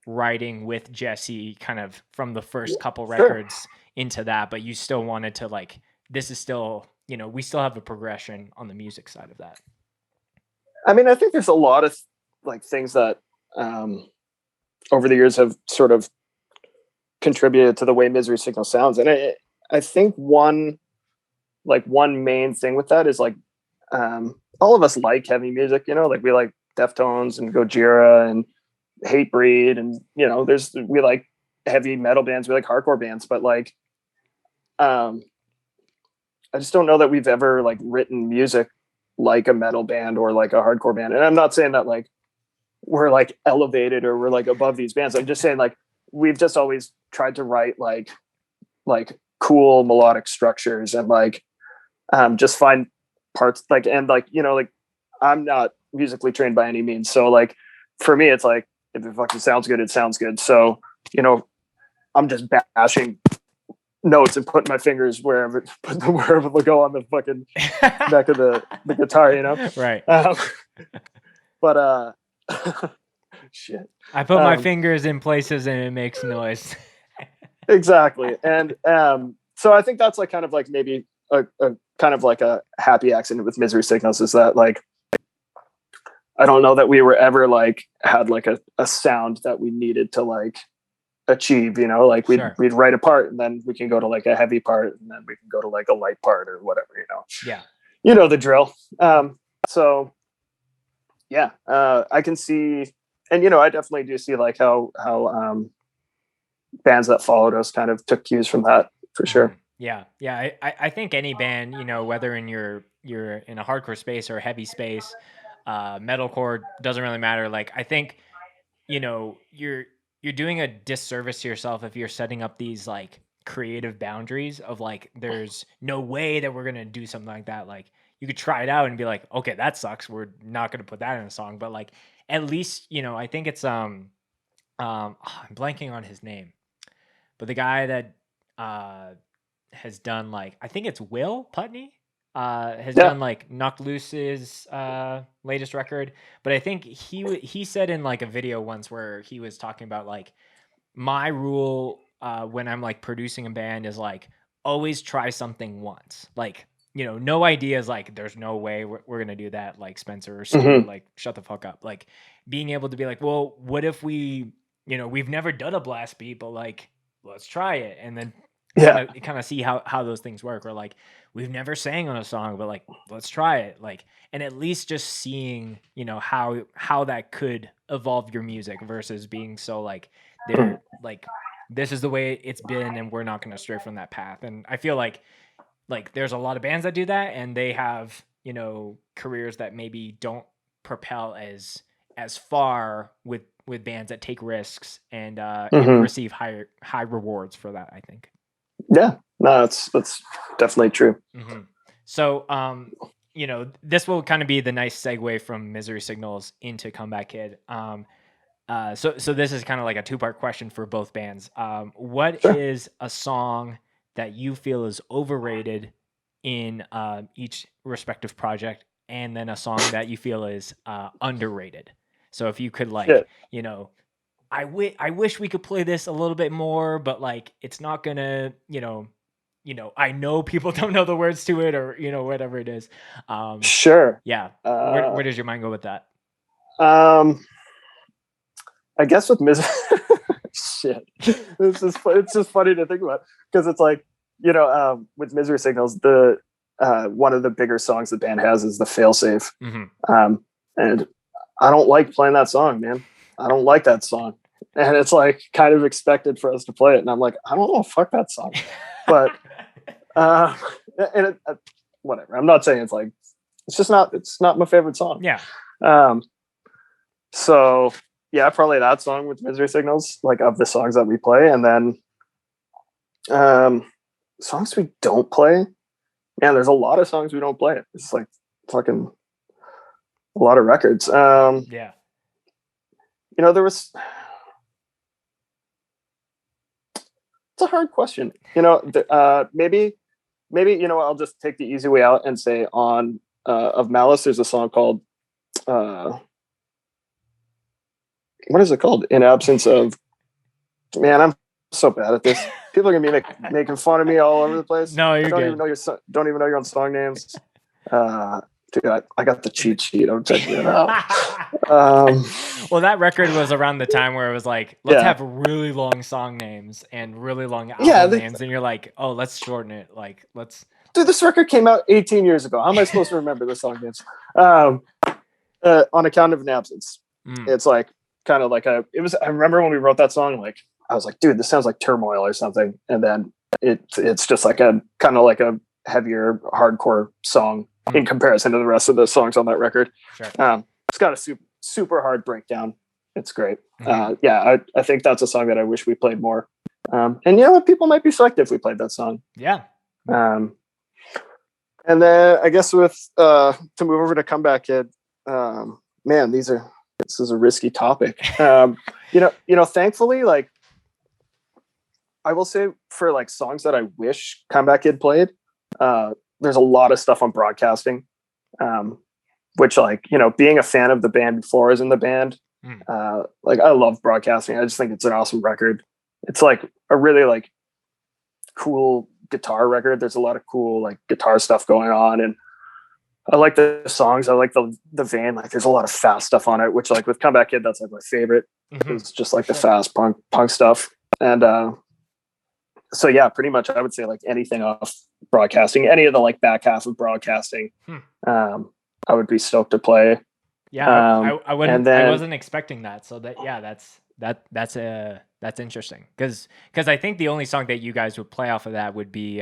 writing with Jesse kind of from the first couple records into that, but you still wanted to like, this is still, we still have a progression on the music side of that. I mean, I think there's a lot of like things that over the years have sort of contributed to the way Misery Signal sounds. And I think one main thing with that is like, all of us like heavy music, like we like Deftones and Gojira and Hatebreed. And, we like heavy metal bands, we like hardcore bands, but like, I just don't know that we've ever like written music like a metal band or like a hardcore band. And I'm not saying that like we're like elevated or we're like above these bands. I'm just saying like we've just always tried to write like cool melodic structures and like just find parts like, and like, like I'm not musically trained by any means. So like for me, it's like if it fucking sounds good, it sounds good. So, I'm just bashing notes and putting my fingers wherever they go on the fucking neck of the guitar, Right. But shit, I put my fingers in places and it makes noise. Exactly. And so I think that's like kind of like maybe a kind of like a happy accident with Misery Signals is that like I don't know that we were ever like had like a sound that we needed to like achieve, like we'd write a part and then we can go to like a heavy part and then we can go to like a light part or whatever, Yeah. The drill. So yeah, I can see, and I definitely do see like how bands that followed us kind of took cues from that for sure. Yeah. I think any band, whether in you're in a hardcore space or a heavy space, metalcore, doesn't really matter. Like I think, you're doing a disservice to yourself if you're setting up these like creative boundaries of like there's no way that we're gonna do something like that. Like you could try it out and be like, okay, that sucks, we're not gonna put that in a song. But like at least I think it's I'm blanking on his name, but the guy that has done like, I think it's Will Putney, has done like Knocked Loose's latest record. But I think he said in like a video once where he was talking about like my rule when I'm like producing a band is like always try something once. Like, no ideas, like there's no way we're gonna do that, like Spencer or Stuart, like shut the fuck up. Like being able to be like, well, what if we, we've never done a blast beat, but like let's try it, and then kind of see how those things work. Or like we've never sang on a song, but like let's try it. Like, and at least just seeing how that could evolve your music versus being so like they're like this is the way it's been and we're not going to stray from that path. And I feel like there's a lot of bands that do that and they have careers that maybe don't propel as far with bands that take risks and receive high rewards for that, I think. Yeah, no, that's definitely true. So, this will kind of be the nice segue from Misery Signals into Comeback Kid. So this is kind of like a two-part question for both bands. What is a song that you feel is overrated in each respective project, and then a song that you feel is underrated? So if you could like, I wish we could play this a little bit more, but like it's not gonna, I know people don't know the words to it or whatever it is. Sure. Yeah. Where does your mind go with that? I guess with shit. It's just funny to think about because it's like with Misery Signals, the one of the bigger songs the band has is the Failsafe. And I don't like playing that song, man. I don't like that song. And it's like kind of expected for us to play it. And I'm like, I don't know, fuck that song. But whatever. I'm not saying it's not my favorite song. Yeah. So yeah, probably that song with Misery Signals, like of the songs that we play. And then songs we don't play. Man, there's a lot of songs we don't play. It's like fucking a lot of records. Yeah. There was. It's a hard question. Maybe I'll just take the easy way out and say on of Malice, there's a song called what is it called? In Absence of. Man, I'm so bad at this. People are gonna be making fun of me all over the place. No, you're don't good. Don't even know your own song names. Dude, I got the cheat sheet. I'm checking it out. Well, that record was around the time where it was like, let's have really long song names and really long album names, and you're like, oh, let's shorten it. Like, let's. Dude, this record came out 18 years ago. How am I supposed to remember the song names? On Account of an Absence. It's like kind of like I remember when we wrote that song, like I was like, dude, this sounds like Turmoil or something, and then it's just like a kind of like a heavier hardcore song in comparison to the rest of the songs on that record. Sure. It's got a super hard breakdown. It's great. I think that's a song that I wish we played more. And you know what? People might be psyched if we played that song. Yeah. And then I guess with to move over to Comeback Kid, man, this is a risky topic. Thankfully, like I will say for like songs that I wish Comeback Kid played, there's a lot of stuff on Broadcasting, which like, being a fan of the band before I was in the band, like I love Broadcasting. I just think it's an awesome record. It's like a really like cool guitar record. There's a lot of cool like guitar stuff going on, and I like the songs. I like the vein. Like there's a lot of fast stuff on it, which like with Comeback Kid, that's like my favorite. It's just like the fast punk stuff. And so yeah, pretty much I would say like anything off Broadcasting, any of the like back half of Broadcasting, I would be stoked to play. Yeah, I wasn't expecting that. So that's interesting because I think the only song that you guys would play off of that would be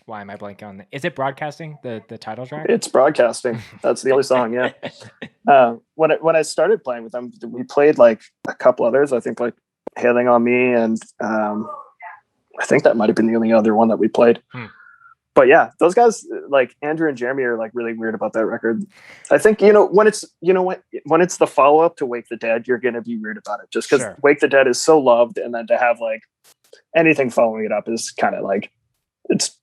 why am I blanking on that? Is it Broadcasting, the title track? It's Broadcasting. That's the only song. Yeah. When I started playing with them, we played like a couple others. I think like Hailing on Me, and I think that might have been the only other one that we played. But yeah, those guys like Andrew and Jeremy are like really weird about that record. I think when it's the follow up to Wake the Dead, you're gonna be weird about it just because Wake the Dead is so loved, and then to have like anything following it up is kind of like it's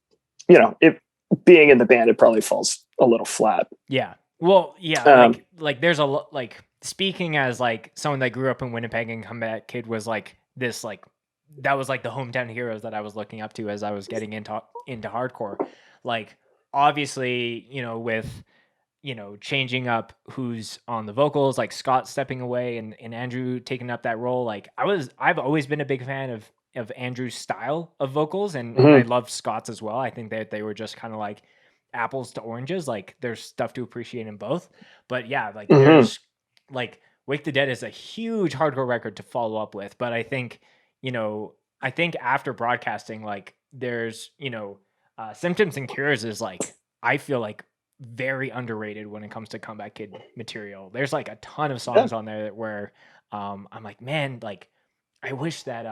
it being in the band, it probably falls a little flat. Yeah. Well, yeah. Like there's a lot. Like speaking as like someone that grew up in Winnipeg, and Comeback Kid was like this like. That was like the hometown heroes that I was looking up to as I was getting into hardcore. Like obviously, with changing up who's on the vocals, like Scott stepping away and Andrew taking up that role. Like I've always been a big fan of Andrew's style of vocals, and I loved Scott's as well. I think that they were just kind of like apples to oranges. Like there's stuff to appreciate in both. But yeah, like there's like Wake the Dead is a huge hardcore record to follow up with. But I think I think after Broadcasting, like there's, Symptoms and Cures is like, I feel like very underrated when it comes to Comeback Kid material. There's like a ton of songs on there where I'm like, man, like I wish that,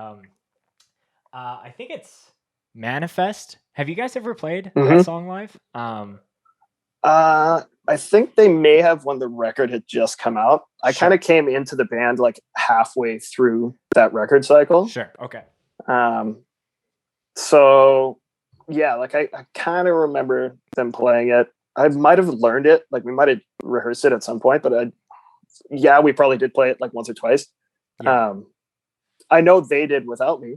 I think it's Manifest. Have you guys ever played that song live? I think they may have when the record had just come out. I kind of came into the band like halfway through that record cycle. Sure. Okay. So yeah, like I kind of remember them playing it. I might have learned it. Like we might have rehearsed it at some point, but we probably did play it like once or twice. Yeah. I know they did without me.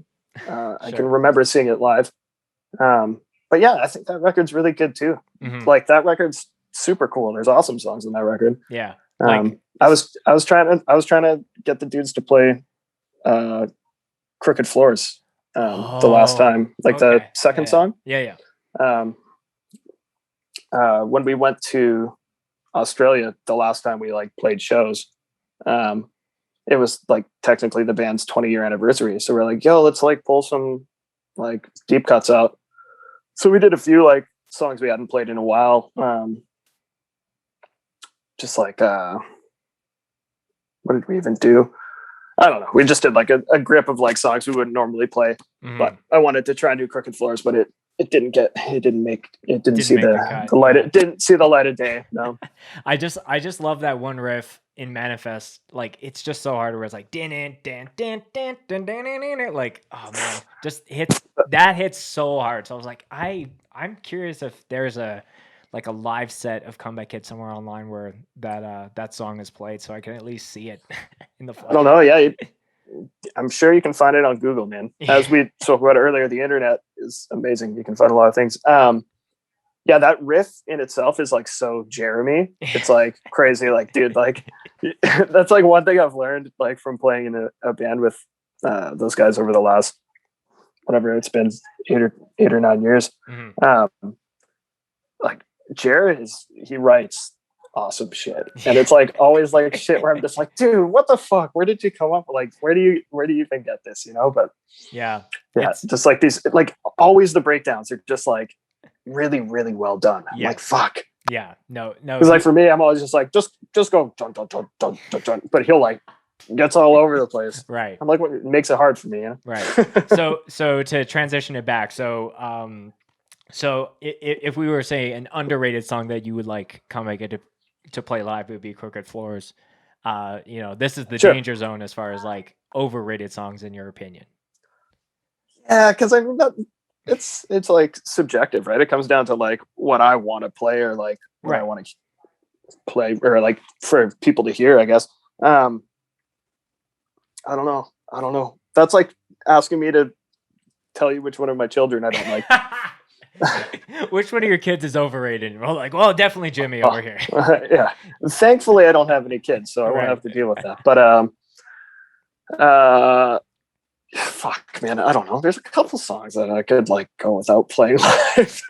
I can remember seeing it live. But yeah, I think that record's really good too. Like that record's super cool. There's awesome songs on that record. Yeah. I was trying to get the dudes to play Crooked Floors. the last time, like the second song. Yeah. When we went to Australia, the last time we like played shows, it was like technically the band's 20-year anniversary. So we're like, yo, let's like pull some like deep cuts out. So we did a few like songs we hadn't played in a while. Just like, what did we even do? I don't know. We just did like a grip of like songs we wouldn't normally play, but I wanted to try and do Crooked Floors, but it didn't see the light. It didn't see the light of day. No. I just love that one riff in Manifest. Like it's just so hard where it's like like, oh man, just hits so hard. So I was like, I'm curious if there's a live set of Comeback Kid somewhere online where that song is played, so I can at least see it in the flesh. I don't know. Yeah, I'm sure you can find it on Google, man. As we spoke about earlier, the internet is amazing. You can find a lot of things. Yeah, that riff in itself is like so Jeremy. It's like crazy. Like, dude, like that's like one thing I've learned like from playing in a band with those guys over the last whatever it's been 8 or 9 years. Like Jared he writes awesome shit, and it's like always like shit where I'm just like, dude, what the fuck? Where did you come up? Like, where do you even get this? You know? But yeah, just like these, like always the breakdowns are just like really, really well done. I'm like, fuck. Yeah, no. Because like for me, I'm always just like, just go dun, dun, dun, dun, dun, dun. But he'll like gets all over the place. Right. I'm like, what makes it hard for me? You know? Right. So to transition it back, so if we were say an underrated song that you would like Comeback Kid to play live, it would be Crooked Floors. This is the danger zone as far as like overrated songs in your opinion. Yeah, because I mean that it's like subjective, right? It comes down to like what I want to play or like what I want to play or like for people to hear, I guess. I don't know. That's like asking me to tell you which one of my children I don't like. Which one of your kids is overrated? We're like, well, definitely Jimmy over here. Yeah. Thankfully, I don't have any kids, so I won't have to deal with that. But fuck, man, I don't know. There's a couple songs that I could like go without playing live.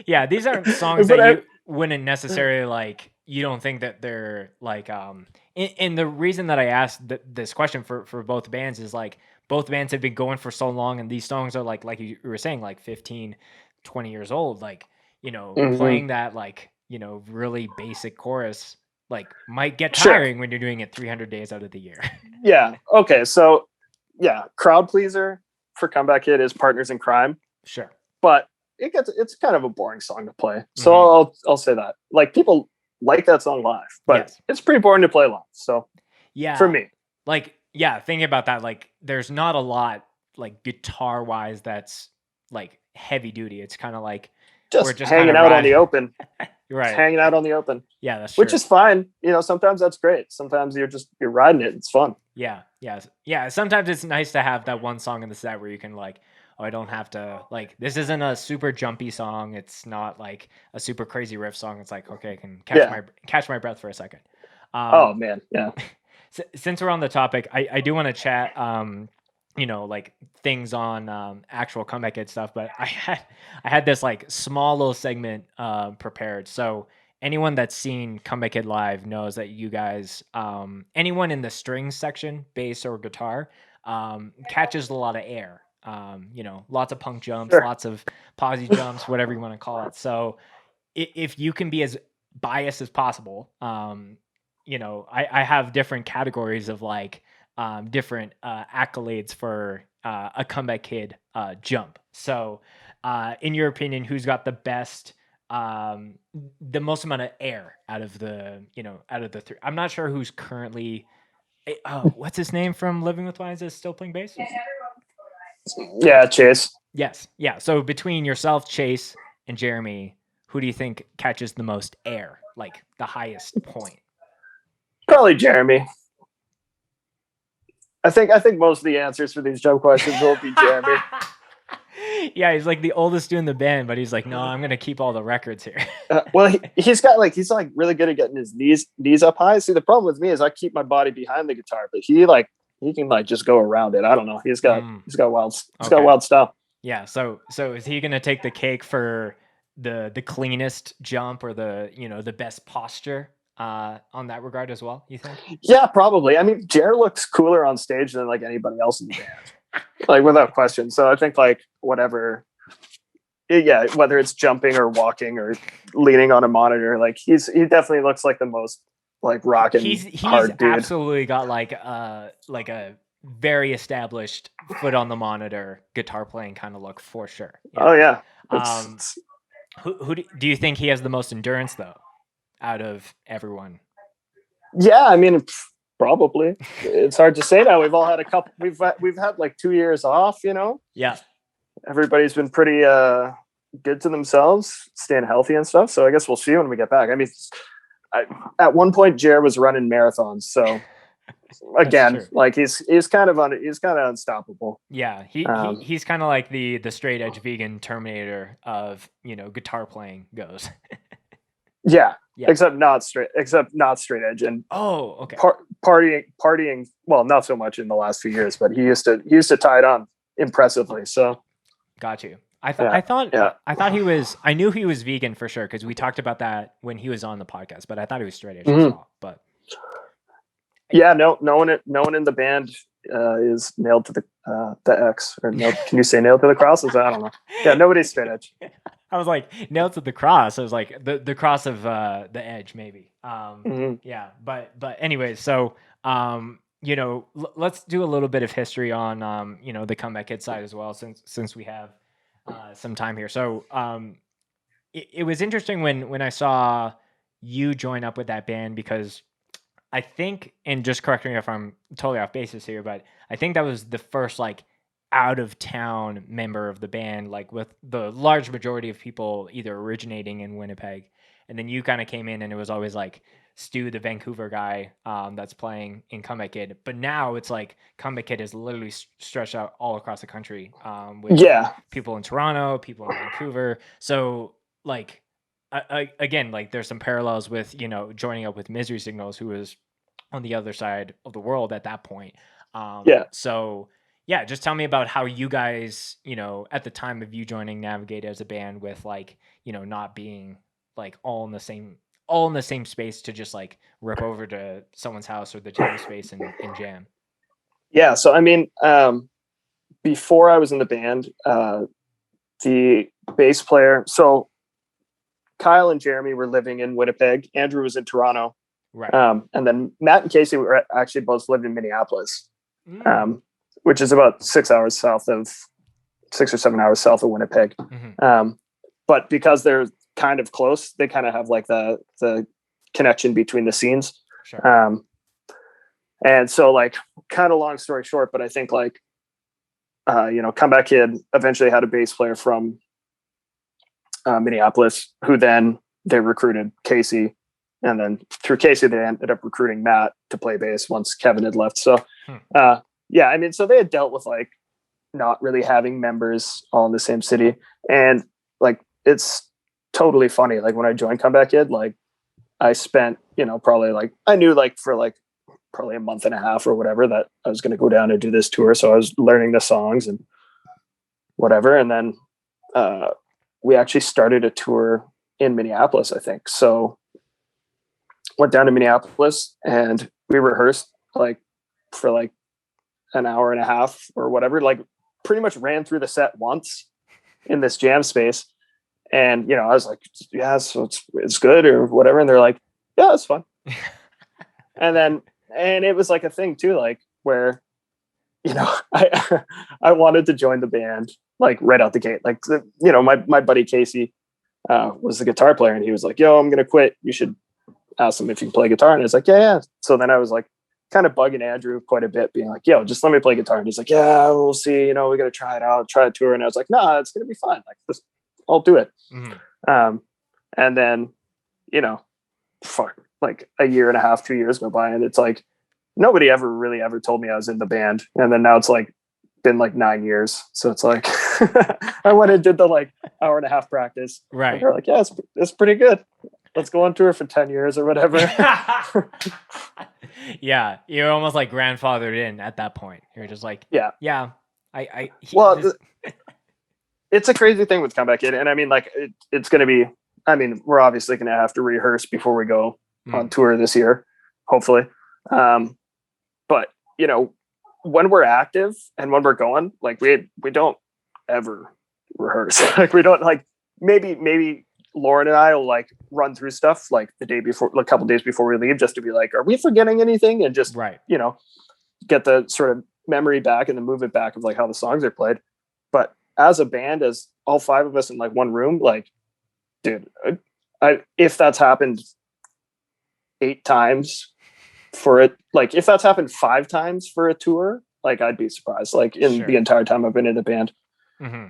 Yeah, these aren't songs that you wouldn't necessarily like. You don't think that they're like and the reason that I asked this question for both bands is like both bands have been going for so long, and these songs are like you were saying, like 15, 20 years old. Like, playing that like, really basic chorus like might get tiring when you're doing it 300 days out of the year. Yeah. Okay. So yeah, crowd pleaser for Comeback Kid is Partners in Crime. Sure. But it's kind of a boring song to play. So I'll say that. Like people like that song live, but it's pretty boring to play live. So yeah, for me, like, yeah, thinking about that, like there's not a lot like guitar wise that's like heavy duty. It's kind of like just hanging out on the open. Right. Just hanging out on the open. Yeah, that's true. Which is fine. Sometimes that's great. Sometimes you're riding it. It's fun. Yeah. Sometimes it's nice to have that one song in the set where you can like, I don't have to like, this isn't a super jumpy song. It's not like a super crazy riff song. It's like, okay, I can catch my breath for a second. Oh man. Yeah. Since we're on the topic, I do want to chat, like things on actual Comeback Kid stuff, but I had this like small little segment prepared. So anyone that's seen Comeback Kid live knows that you guys, anyone in the strings section, bass or guitar, catches a lot of air. Lots of punk jumps, lots of posse jumps, whatever you want to call it. So if you can be as biased as possible, I have different categories of like different accolades for a Comeback Kid jump. So in your opinion, who's got the best, the most amount of air out of the three? I'm not sure who's currently, what's his name from Living with Wines is still playing bass? Yeah, Chase. Yes. Yeah. So between yourself, Chase, and Jeremy, who do you think catches the most air, like the highest point? Probably Jeremy. I think most of the answers for these jump questions will be Jeremy. Yeah, he's like the oldest dude in the band, but he's like, no, I'm gonna keep all the records here. Well, he's really good at getting his knees up high. See, the problem with me is I keep my body behind the guitar, but he like like just go around it. I don't know. He's got wild style. Yeah. So is he gonna take the cake for the cleanest jump or the best posture on that regard as well, you think? Yeah, probably. I mean, Jer looks cooler on stage than like anybody else in the band, like without question. So I think like whatever, whether it's jumping or walking or leaning on a monitor, like he definitely looks like the most like rocking. He's hard dude. Absolutely got like a very established foot on the monitor guitar playing kind of look for sure. Yeah. Oh yeah. Who do you think he has the most endurance though, out of everyone? Yeah, I mean, probably. It's hard to say now. We've all had a couple. We've had like 2 years off. Yeah. Everybody's been pretty good to themselves, staying healthy and stuff. So I guess we'll see when we get back. I mean, at one point, Jared was running marathons. So again, like he's kind of unstoppable. Yeah, he's kind of like the straight edge vegan Terminator of guitar playing goes. yeah, except not straight edge and okay. Partying. Well, not so much in the last few years, but he used to tie it on impressively. So got you. I thought he was. I knew he was vegan for sure because we talked about that when he was on the podcast. But I thought he was straight edge as well. But yeah, no one in the band is nailed to the X or no. Can you say nailed to the cross? I don't know. Yeah, nobody's straight edge. I was like nailed to the cross. I was like the cross of the edge maybe. Yeah, but anyways, so let's do a little bit of history on the Comeback Kid side as well since we have some time here. So it was interesting when I saw you join up with that band because I think, and just correct me if I'm totally off basis here, but I think that was the first like out of town member of the band, like with the large majority of people either originating in Winnipeg, and then you kind of came in and it was always like Stu, the Vancouver guy that's playing in Comeback Kid. But now it's like Comeback Kid is literally stretched out all across the country with people in Toronto, people in Vancouver. So like, again, like there's some parallels with, joining up with Misery Signals, who was on the other side of the world at that point. So yeah, just tell me about how you guys, at the time of you joining Navigate as a band with like, not being like all in the same space to just like rip over to someone's house or the jam space and jam. Yeah. So, I mean, before I was in the band, the bass player, so Kyle and Jeremy were living in Winnipeg. Andrew was in Toronto. Right. And then Matt and Casey were actually both lived in Minneapolis, which is about 6 or 7 hours south of Winnipeg. But because they're kind of close, they kind of have like the connection between the scenes. Sure. And so like kind of long story short, but I think like, Comeback Kid eventually had a bass player from Minneapolis who then they recruited Casey. And then through Casey, they ended up recruiting Matt to play bass once Kevin had left. So, yeah, I mean, so they had dealt with like not really having members all in the same city. And like, it's totally funny. Like when I joined Comeback Kid, like I spent, probably like, I knew like for like probably a month and a half or whatever that I was going to go down and do this tour. So I was learning the songs and whatever. And then we actually started a tour in Minneapolis, I think. So went down to Minneapolis and we rehearsed like for like an hour and a half or whatever, like pretty much ran through the set once in this jam space. And, I was like, yeah, so it's good or whatever. And they're like, yeah, it's fun. and it was like a thing too, like where, I wanted to join the band, like right out the gate. Like, my buddy Casey was the guitar player and he was like, yo, I'm going to quit. You should ask him if you can play guitar. And it's like, yeah. So then I was like kind of bugging Andrew quite a bit, being like, yo, just let me play guitar. And he's like, yeah, we'll see. We got to try it out, try a tour. And I was like, no, it's going to be fun. Like, I'll do it. And then, like a year and a half, 2 years go by. And it's like, nobody ever told me I was in the band. And then now it's like been like 9 years. So it's like, I went and did the like hour and a half practice. Right. And they're like, yeah, it's pretty good. let's go on tour for 10 years or whatever. Yeah, you're almost like grandfathered in at that point. You're just like, yeah. It's a crazy thing with Comeback Kid, and I mean, like, it's going to be. I mean, we're obviously going to have to rehearse before we go on tour this year, hopefully. But you know, when we're active and when we're going, like we don't ever rehearse. Like we don't like maybe Lauren and I will like run through stuff like the day before, a couple days before we leave, just to be like, are we forgetting anything? And just you know, get the sort of memory back and then move it back of like how the songs are played. But as a band, as all 5 of us in like one room, like, dude, if that's happened 8 times for it, like if that's happened 5 times for a tour, like I'd be surprised. Like in the entire time I've been in the band,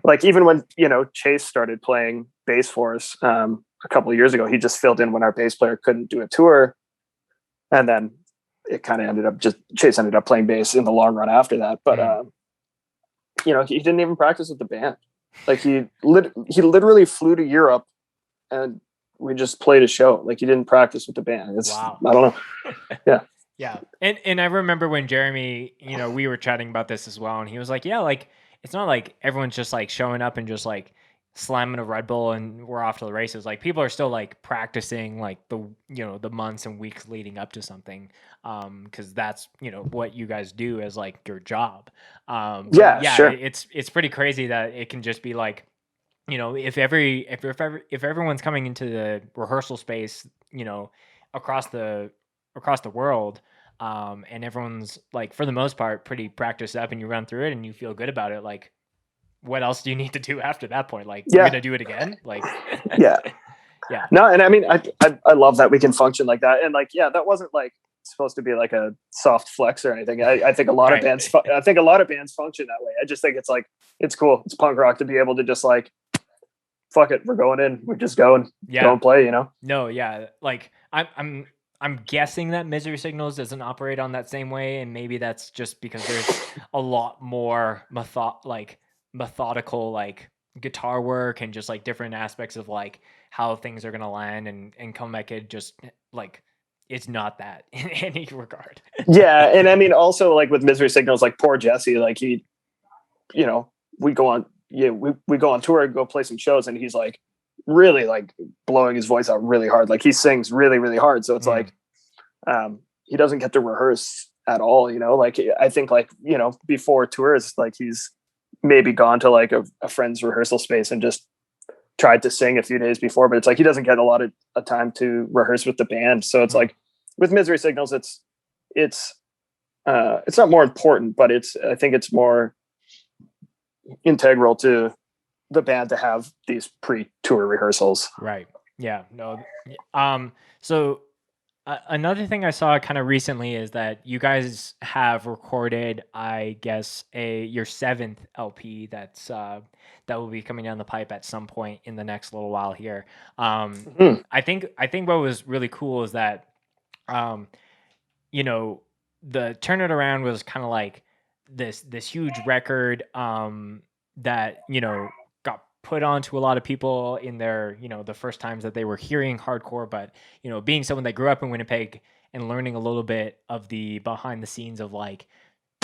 like even when you know Chase started playing bass for us a couple of years ago, he just filled in when our bass player couldn't do a tour, and then it kind of ended up just Chase ended up playing bass in the long run after that. But you know, he didn't even practice with the band. Like he literally flew to Europe and we just played a show. Like he didn't practice with the band. It's I don't know. Yeah. And I remember when Jeremy, you know, we were chatting about this as well, and he was like, yeah, like it's not like everyone's just like showing up and just like slamming a Red Bull and we're off to the races. Like people are still like practicing like the, you know, the months and weeks leading up to something. Cause that's, you know, what you guys do as like your job. Sure. It's pretty crazy that it can just be like, you know, if everyone's coming into the rehearsal space, you know, across the world, and everyone's like, for the most part, pretty practiced up and you run through it and you feel good about it. Like, what else do you need to do after that point? Like, you're going to do it again? Like, yeah. No. And I mean, I love that we can function like that. And like, that wasn't like supposed to be like a soft flex or anything. I think a lot of bands, function that way. I just think it's like, it's cool. It's punk rock to be able to just like, fuck it, we're going in. We're just going, go and play, you know? No. Yeah. Like I'm guessing that Misery Signals doesn't operate on that same way. And maybe that's just because there's a lot more methodical, like guitar work and just like different aspects of like how things are going to land, and Comeback Kid just like, it's not that in any regard. Yeah. And I mean, also like with Misery Signals, like poor Jesse, like he, you know, we go on tour and go play some shows, and he's like really like blowing his voice out really hard. Like he sings really, really hard. So it's like, he doesn't get to rehearse at all, you know? Like, I think like, you know, before tours, like he's maybe gone to like a friend's rehearsal space and just tried to sing a few days before, but it's like, he doesn't get a lot of time to rehearse with the band. So it's like with Misery Signals, it's not more important, but I think it's more integral to the band to have these pre-tour rehearsals. Right. Yeah. No. So another thing I saw kind of recently is that you guys have recorded, I guess, your 7th LP that will be coming down the pipe at some point in the next little while here. I think what was really cool is that, you know, the Turn It Around was kind of like this huge record that, you know, got put onto a lot of people in their, you know, the first times that they were hearing hardcore. But, you know, being someone that grew up in Winnipeg and learning a little bit of the behind the scenes of like,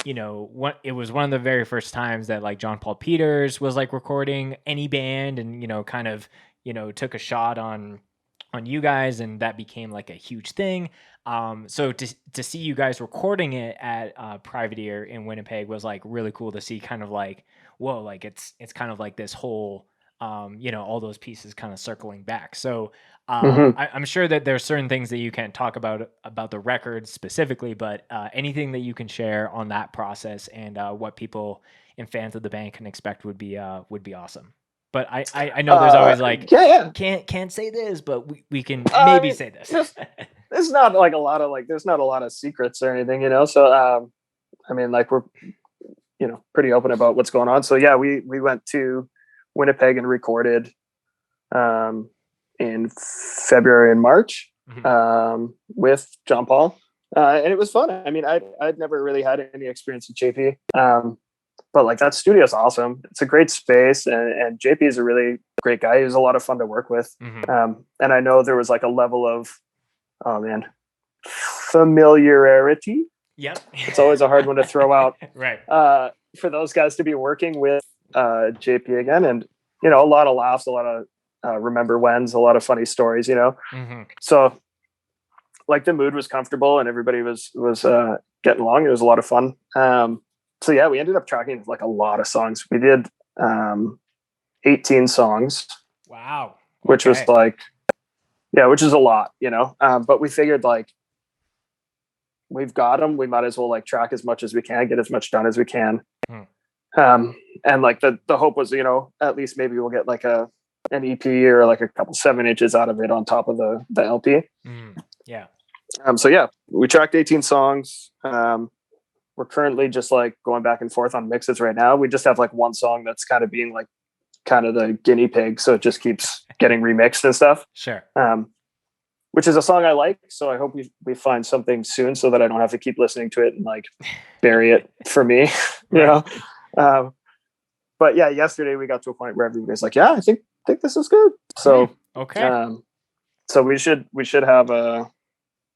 you know, it was one of the very first times that like John Paul Peters was like recording any band, and, you know, kind of, you know, took a shot on you guys, and that became like a huge thing. So to see you guys recording it at Private Ear in Winnipeg was like really cool to see, kind of like, whoa, like it's kind of like this whole, you know, all those pieces kind of circling back. So I'm sure that there's certain things that you can't talk about the record specifically, but anything that you can share on that process and what people and fans of the band can expect would be awesome. But I know there's always like, can't say this, but we can maybe say this. There's not like a lot of like, there's not a lot of secrets or anything, you know? So, I mean, like we're, you know, pretty open about what's going on. So yeah, we went to Winnipeg and recorded, in February and March, with John Paul. And it was fun. I mean, I'd never really had any experience with JP. but like that studio is awesome. It's a great space, and JP is a really great guy. He was a lot of fun to work with. And I know there was like a level of, familiarity. Yep. It's always a hard one to throw out. Right. For those guys to be working with JP again, and a lot of laughs, a lot of remember whens, a lot of funny stories, So like the mood was comfortable and everybody was getting along. It was a lot of fun. So yeah, we ended up tracking like a lot of songs. We did 18 songs. Wow. Which was like, which is a lot, but we figured like we've got them. We might as well like track as much as we can, get as much done as we can. And like the hope was, at least maybe we'll get like an EP or like a couple 7 inches out of it on top of the LP. Yeah. So yeah, we tracked 18 songs. We're currently just like going back and forth on mixes right now. We just have like one song that's kind of being like kind of the guinea pig. So it just keeps getting remixed and stuff. Sure. Which is a song I like. So I hope we find something soon so that I don't have to keep listening to it and like bury it for me, but yeah, yesterday we got to a point where everybody's like, yeah, I think this is good. So, so we should have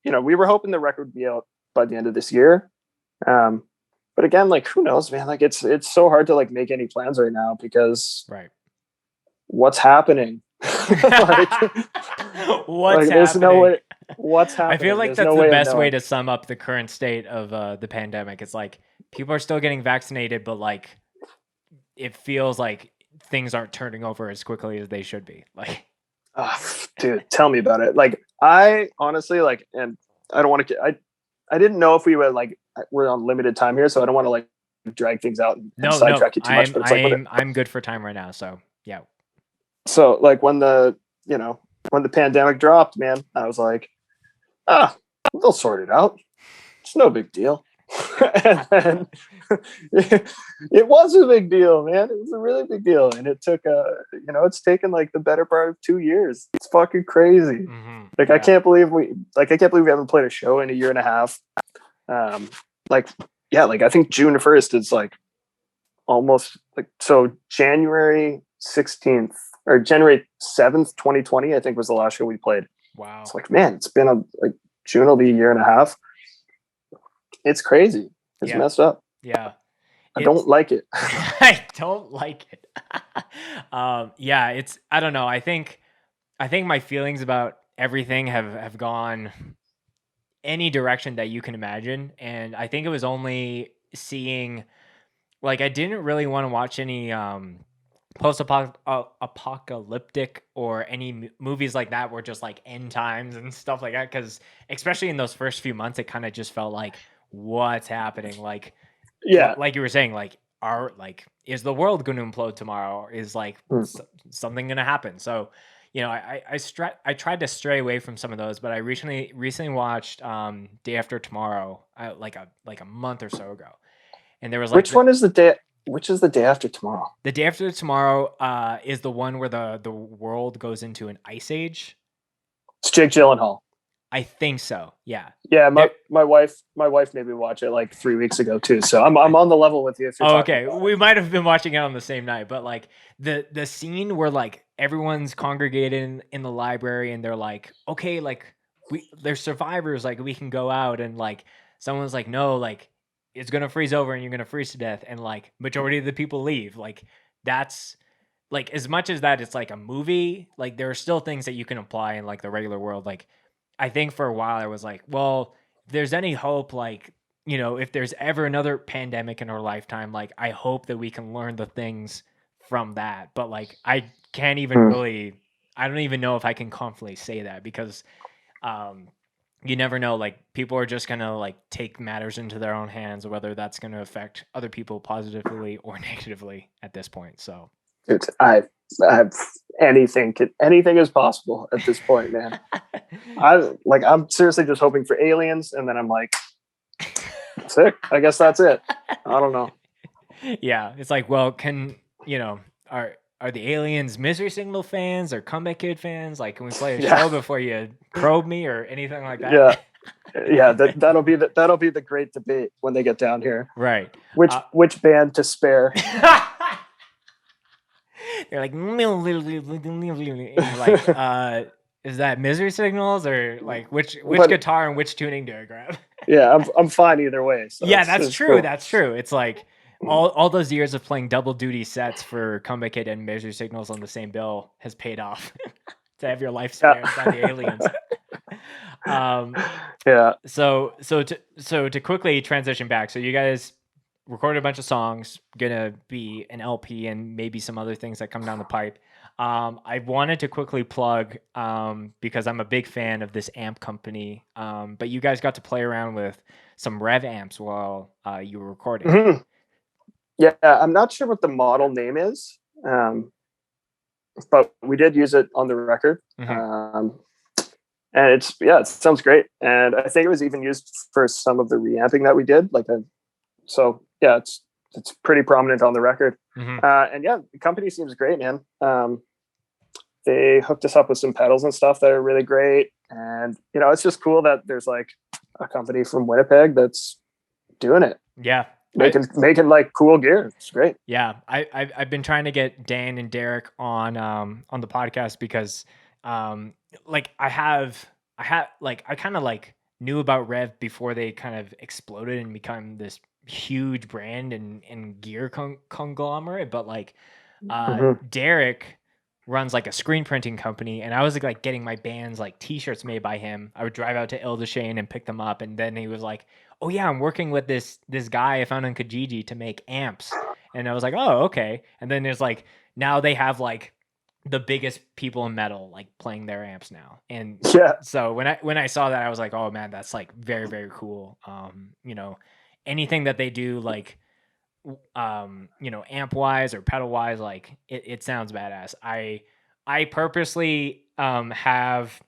we were hoping the record would be out by the end of this year. But again, like, who knows, man, like it's so hard to like make any plans right now because what's happening? What's there's happening? no way. What's happening? I feel like that's the best way to sum up the current state of the pandemic. It's like people are still getting vaccinated, but like it feels like things aren't turning over as quickly as they should be. Like, dude, tell me about it. Like, I honestly like, and I don't want to. I didn't know if we were like we're on limited time here, so I don't want to like drag things out and sidetrack you too much. But it's I'm good for time right now, so yeah. So like when the pandemic dropped, man, I was like, they'll sort it out. It's no big deal. And then it was a big deal, man. It was a really big deal, and it took it's taken like the better part of 2 years. It's fucking crazy. Like I can't believe we haven't played a show in a year and a half. I think June 1st is like almost like, so January 16th or January 7th, 2020, I think was the last show we played. Wow. It's like, man, it's been June will be a year and a half. It's crazy. It's messed up. Yeah. I don't like it. I don't like it. I don't know. I think my feelings about everything have gone any direction that you can imagine. And I think it was only seeing, like, I didn't really want to watch any post-apocalyptic or any movies like that where just like end times and stuff like that. Because especially in those first few months, it kind of just felt like, what's happening? Like, like you were saying, like, is the world going to implode tomorrow? Is like something going to happen? So, I tried to stray away from some of those, but I recently watched Day After Tomorrow, like a month or so ago, and there was like, which is the Day After Tomorrow? The Day After Tomorrow is the one where the world goes into an ice age. It's Jake Gyllenhaal. I think so. Yeah. Yeah. My wife made me watch it like 3 weeks ago too. So I'm on the level with you. Okay. We might have been watching it on the same night, but like the scene where like everyone's congregated in the library and they're like, okay, like they're survivors. Like we can go out, and like someone's like, no, like it's going to freeze over and you're going to freeze to death. And like majority of the people leave. Like that's like, as much as that it's like a movie, like there are still things that you can apply in like the regular world. Like, I think for a while I was like, well, if there's any hope, like, if there's ever another pandemic in our lifetime, like, I hope that we can learn the things from that. But like, I can't even I don't even know if I can confidently say that because you never know. Like, people are just going to like take matters into their own hands, whether that's going to affect other people positively or negatively at this point. So dude, I have anything is possible at this point, man. I'm seriously just hoping for aliens, and then I'm like, sick. I guess that's it. I don't know. Yeah, it's like, well, are the aliens Misery Signal fans or Comeback Kid fans? Like, can we play a show before you probe me or anything like that? Yeah, Yeah, that'll be the great debate when they get down here. Right. Which band to spare? They're like, is that Misery Signals or like which guitar and which tuning do I grab? Yeah, I'm fine either way. So yeah, that's true. Cool. That's true. It's like all those years of playing double duty sets for Comeback Kid and Misery Signals on the same bill has paid off to have your life spared by the aliens. Yeah. So to quickly transition back, so you guys recorded a bunch of songs, gonna be an LP and maybe some other things that come down the pipe. I wanted to quickly plug because I'm a big fan of this amp company, but you guys got to play around with some Rev amps while you were recording. Mm-hmm. Yeah, I'm not sure what the model name is, but we did use it on the record. Mm-hmm. And it sounds great. And I think it was even used for some of the reamping that we did. So yeah, it's pretty prominent on the record. Mm-hmm. And yeah, the company seems great, man. They hooked us up with some pedals and stuff that are really great. And, it's just cool that there's like a company from Winnipeg that's doing it. Yeah. Making like cool gear. It's great. Yeah. I've been trying to get Dan and Derek on the podcast because I kind of like knew about Rev before they kind of exploded and become this huge brand and gear conglomerate. But like mm-hmm. Derek runs like a screen printing company, and I was like getting my band's like t-shirts made by him. I would drive out to Ildeshane and pick them up, and then he was like, oh yeah, I'm working with this guy I found on Kijiji to make amps. And I was like, oh, okay. And then there's like, now they have like the biggest people in metal like playing their amps now. And so when I saw that, I was like, oh man, that's like very, very cool. Anything that they do like amp wise or pedal wise, like it sounds badass. I purposely have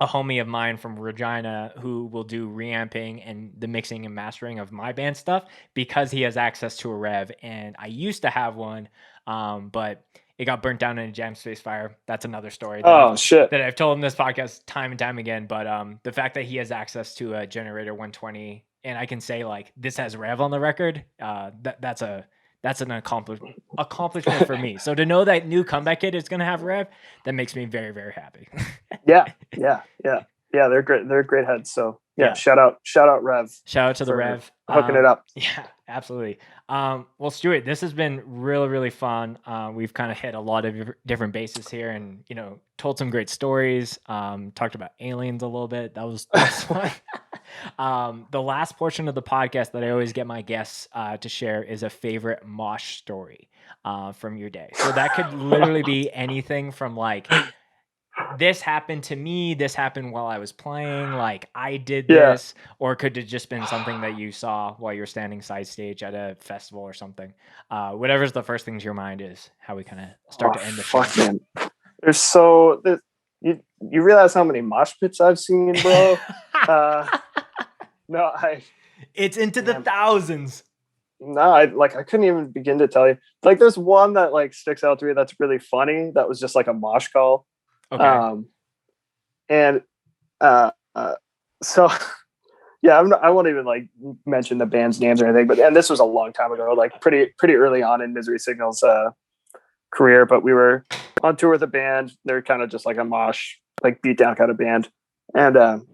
a homie of mine from Regina who will do reamping and the mixing and mastering of my band stuff because he has access to a Rev, and I used to have one, but it got burnt down in a jam space fire. That's another story. That I've told in this podcast time and time again. But the fact that he has access to a Generator 120, and I can say like this has Rev on the record, that's an accomplishment for me. So to know that new Comeback Kid is gonna have Rev, that makes me very, very happy. Yeah. They're great. They're great heads. So yeah. Shout out Rev. Shout out to the Rev hooking it up. Yeah, absolutely. Well, Stuart, this has been really, really fun. We've kind of hit a lot of different bases here, and told some great stories. Talked about aliens a little bit. That was fun. The last portion of the podcast that I always get my guests to share is a favorite mosh story from your day. So that could literally be anything from like, this happened to me, this happened while I was playing, like I did this, or could have just been something that you saw while you're standing side stage at a festival or something. Whatever's the first thing to your mind is how we kind of start to end the show. Man. You realize how many mosh pits I've seen, bro? It's into the thousands. No, I couldn't even begin to tell you. Like, there's one that like sticks out to me that's really funny. That was just like a mosh call. Okay. So yeah, I won't even like mention the band's names or anything, and this was a long time ago, like pretty early on in Misery Signals career, but we were on tour with a band. They're kind of just like a mosh, like beat down kind of band. And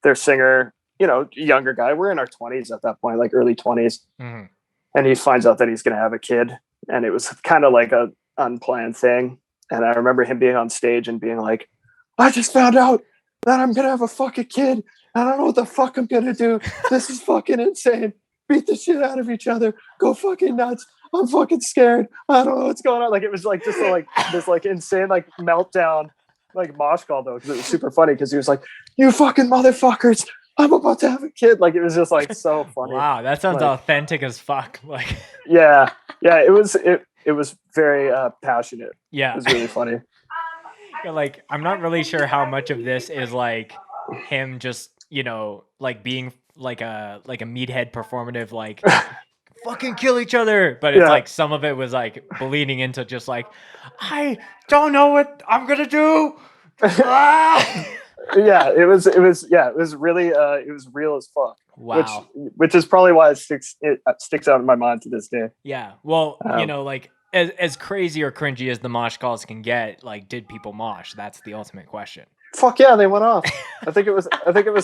their singer, younger guy, we're in our 20s at that point, like early 20s. Mm-hmm. And he finds out that he's going to have a kid. And it was kind of like a unplanned thing. And I remember him being on stage and being like, I just found out that I'm going to have a fucking kid. I don't know what the fuck I'm going to do. This is fucking insane. Beat the shit out of each other. Go fucking nuts. I'm fucking scared. I don't know what's going on. Like, it was like just like this like insane like meltdown, like mosh call though. Cause it was super funny. Cause he was like, you fucking motherfuckers, I'm about to have a kid. Like, it was just like so funny. Wow. That sounds like, authentic as fuck. Like, yeah. It was very passionate. Yeah. It was really funny. Like, I'm not really sure how much of this is like him just, like being like a meathead performative, like fucking kill each other. But it's like some of it was like bleeding into just like, I don't know what I'm going to do. Yeah, it was really it was real as fuck. Wow. Which is probably why it sticks out in my mind to this day. Yeah. Well, like as crazy or cringy as the mosh calls can get, like, did people mosh? That's the ultimate question. Fuck yeah, they went off. I think it was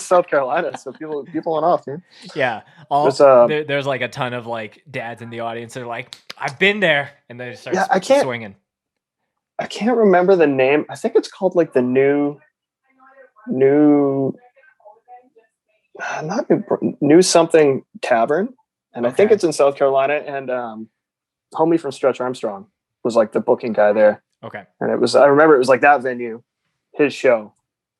South Carolina, so people went off, man. Yeah. There's like a ton of like dads in the audience that are like, I've been there, and they start swinging. I can't remember the name. I think it's called like the new something tavern, and I think it's in South Carolina. And homie from Stretch Armstrong was like the booking guy there. Okay. And I remember it was like that venue, his show.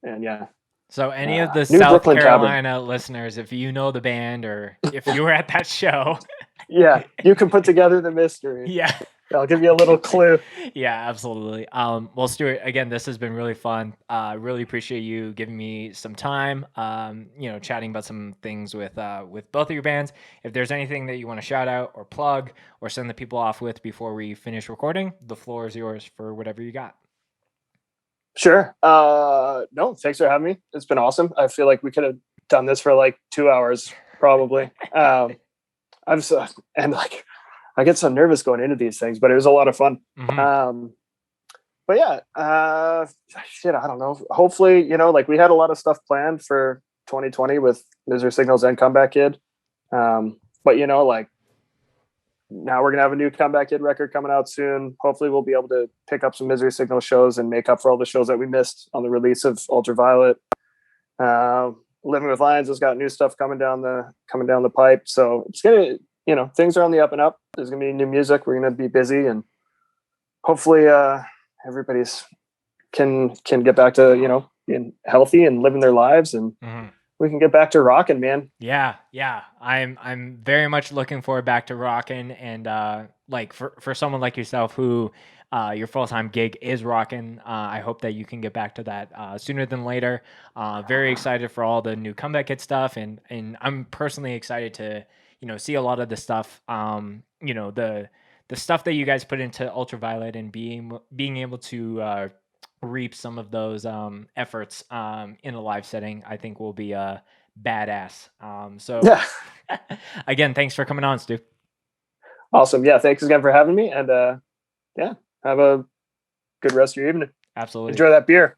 And yeah. So any of the South Carolina listeners, if you know the band or if you were at that show, yeah, you can put together the mystery. Yeah. I'll give you a little clue. Yeah, absolutely. Well, Stuart, again, this has been really fun. Really appreciate you giving me some time, chatting about some things with both of your bands. If there's anything that you want to shout out or plug or send the people off with before we finish recording, the floor is yours for whatever you got. Sure. No, thanks for having me. It's been awesome. I feel like we could have done this for like 2 hours, probably. I get so nervous going into these things, but it was a lot of fun. Mm-hmm. But yeah, I don't know. Hopefully, like we had a lot of stuff planned for 2020 with Misery Signals and Comeback Kid. But like now we're going to have a new Comeback Kid record coming out soon. Hopefully we'll be able to pick up some Misery Signal shows and make up for all the shows that we missed on the release of Ultraviolet. Living with Lions has got new stuff coming down the pipe. So it's going to, things are on the up and up. There's going to be new music. We're going to be busy, and hopefully everybody's can get back to, being healthy and living their lives, and we can get back to rocking, man. Yeah. I'm very much looking forward back to rocking, and like for someone like yourself who your full-time gig is rocking, I hope that you can get back to that sooner than later. Very excited for all the new Comeback Kid stuff, and I'm personally excited to see a lot of the stuff, the stuff that you guys put into Ultraviolet, and being able to reap some of those efforts in a live setting, I think will be badass. So yeah. Again, thanks for coming on, Stu. Awesome. Yeah, thanks again for having me, and have a good rest of your evening. Absolutely. Enjoy that beer.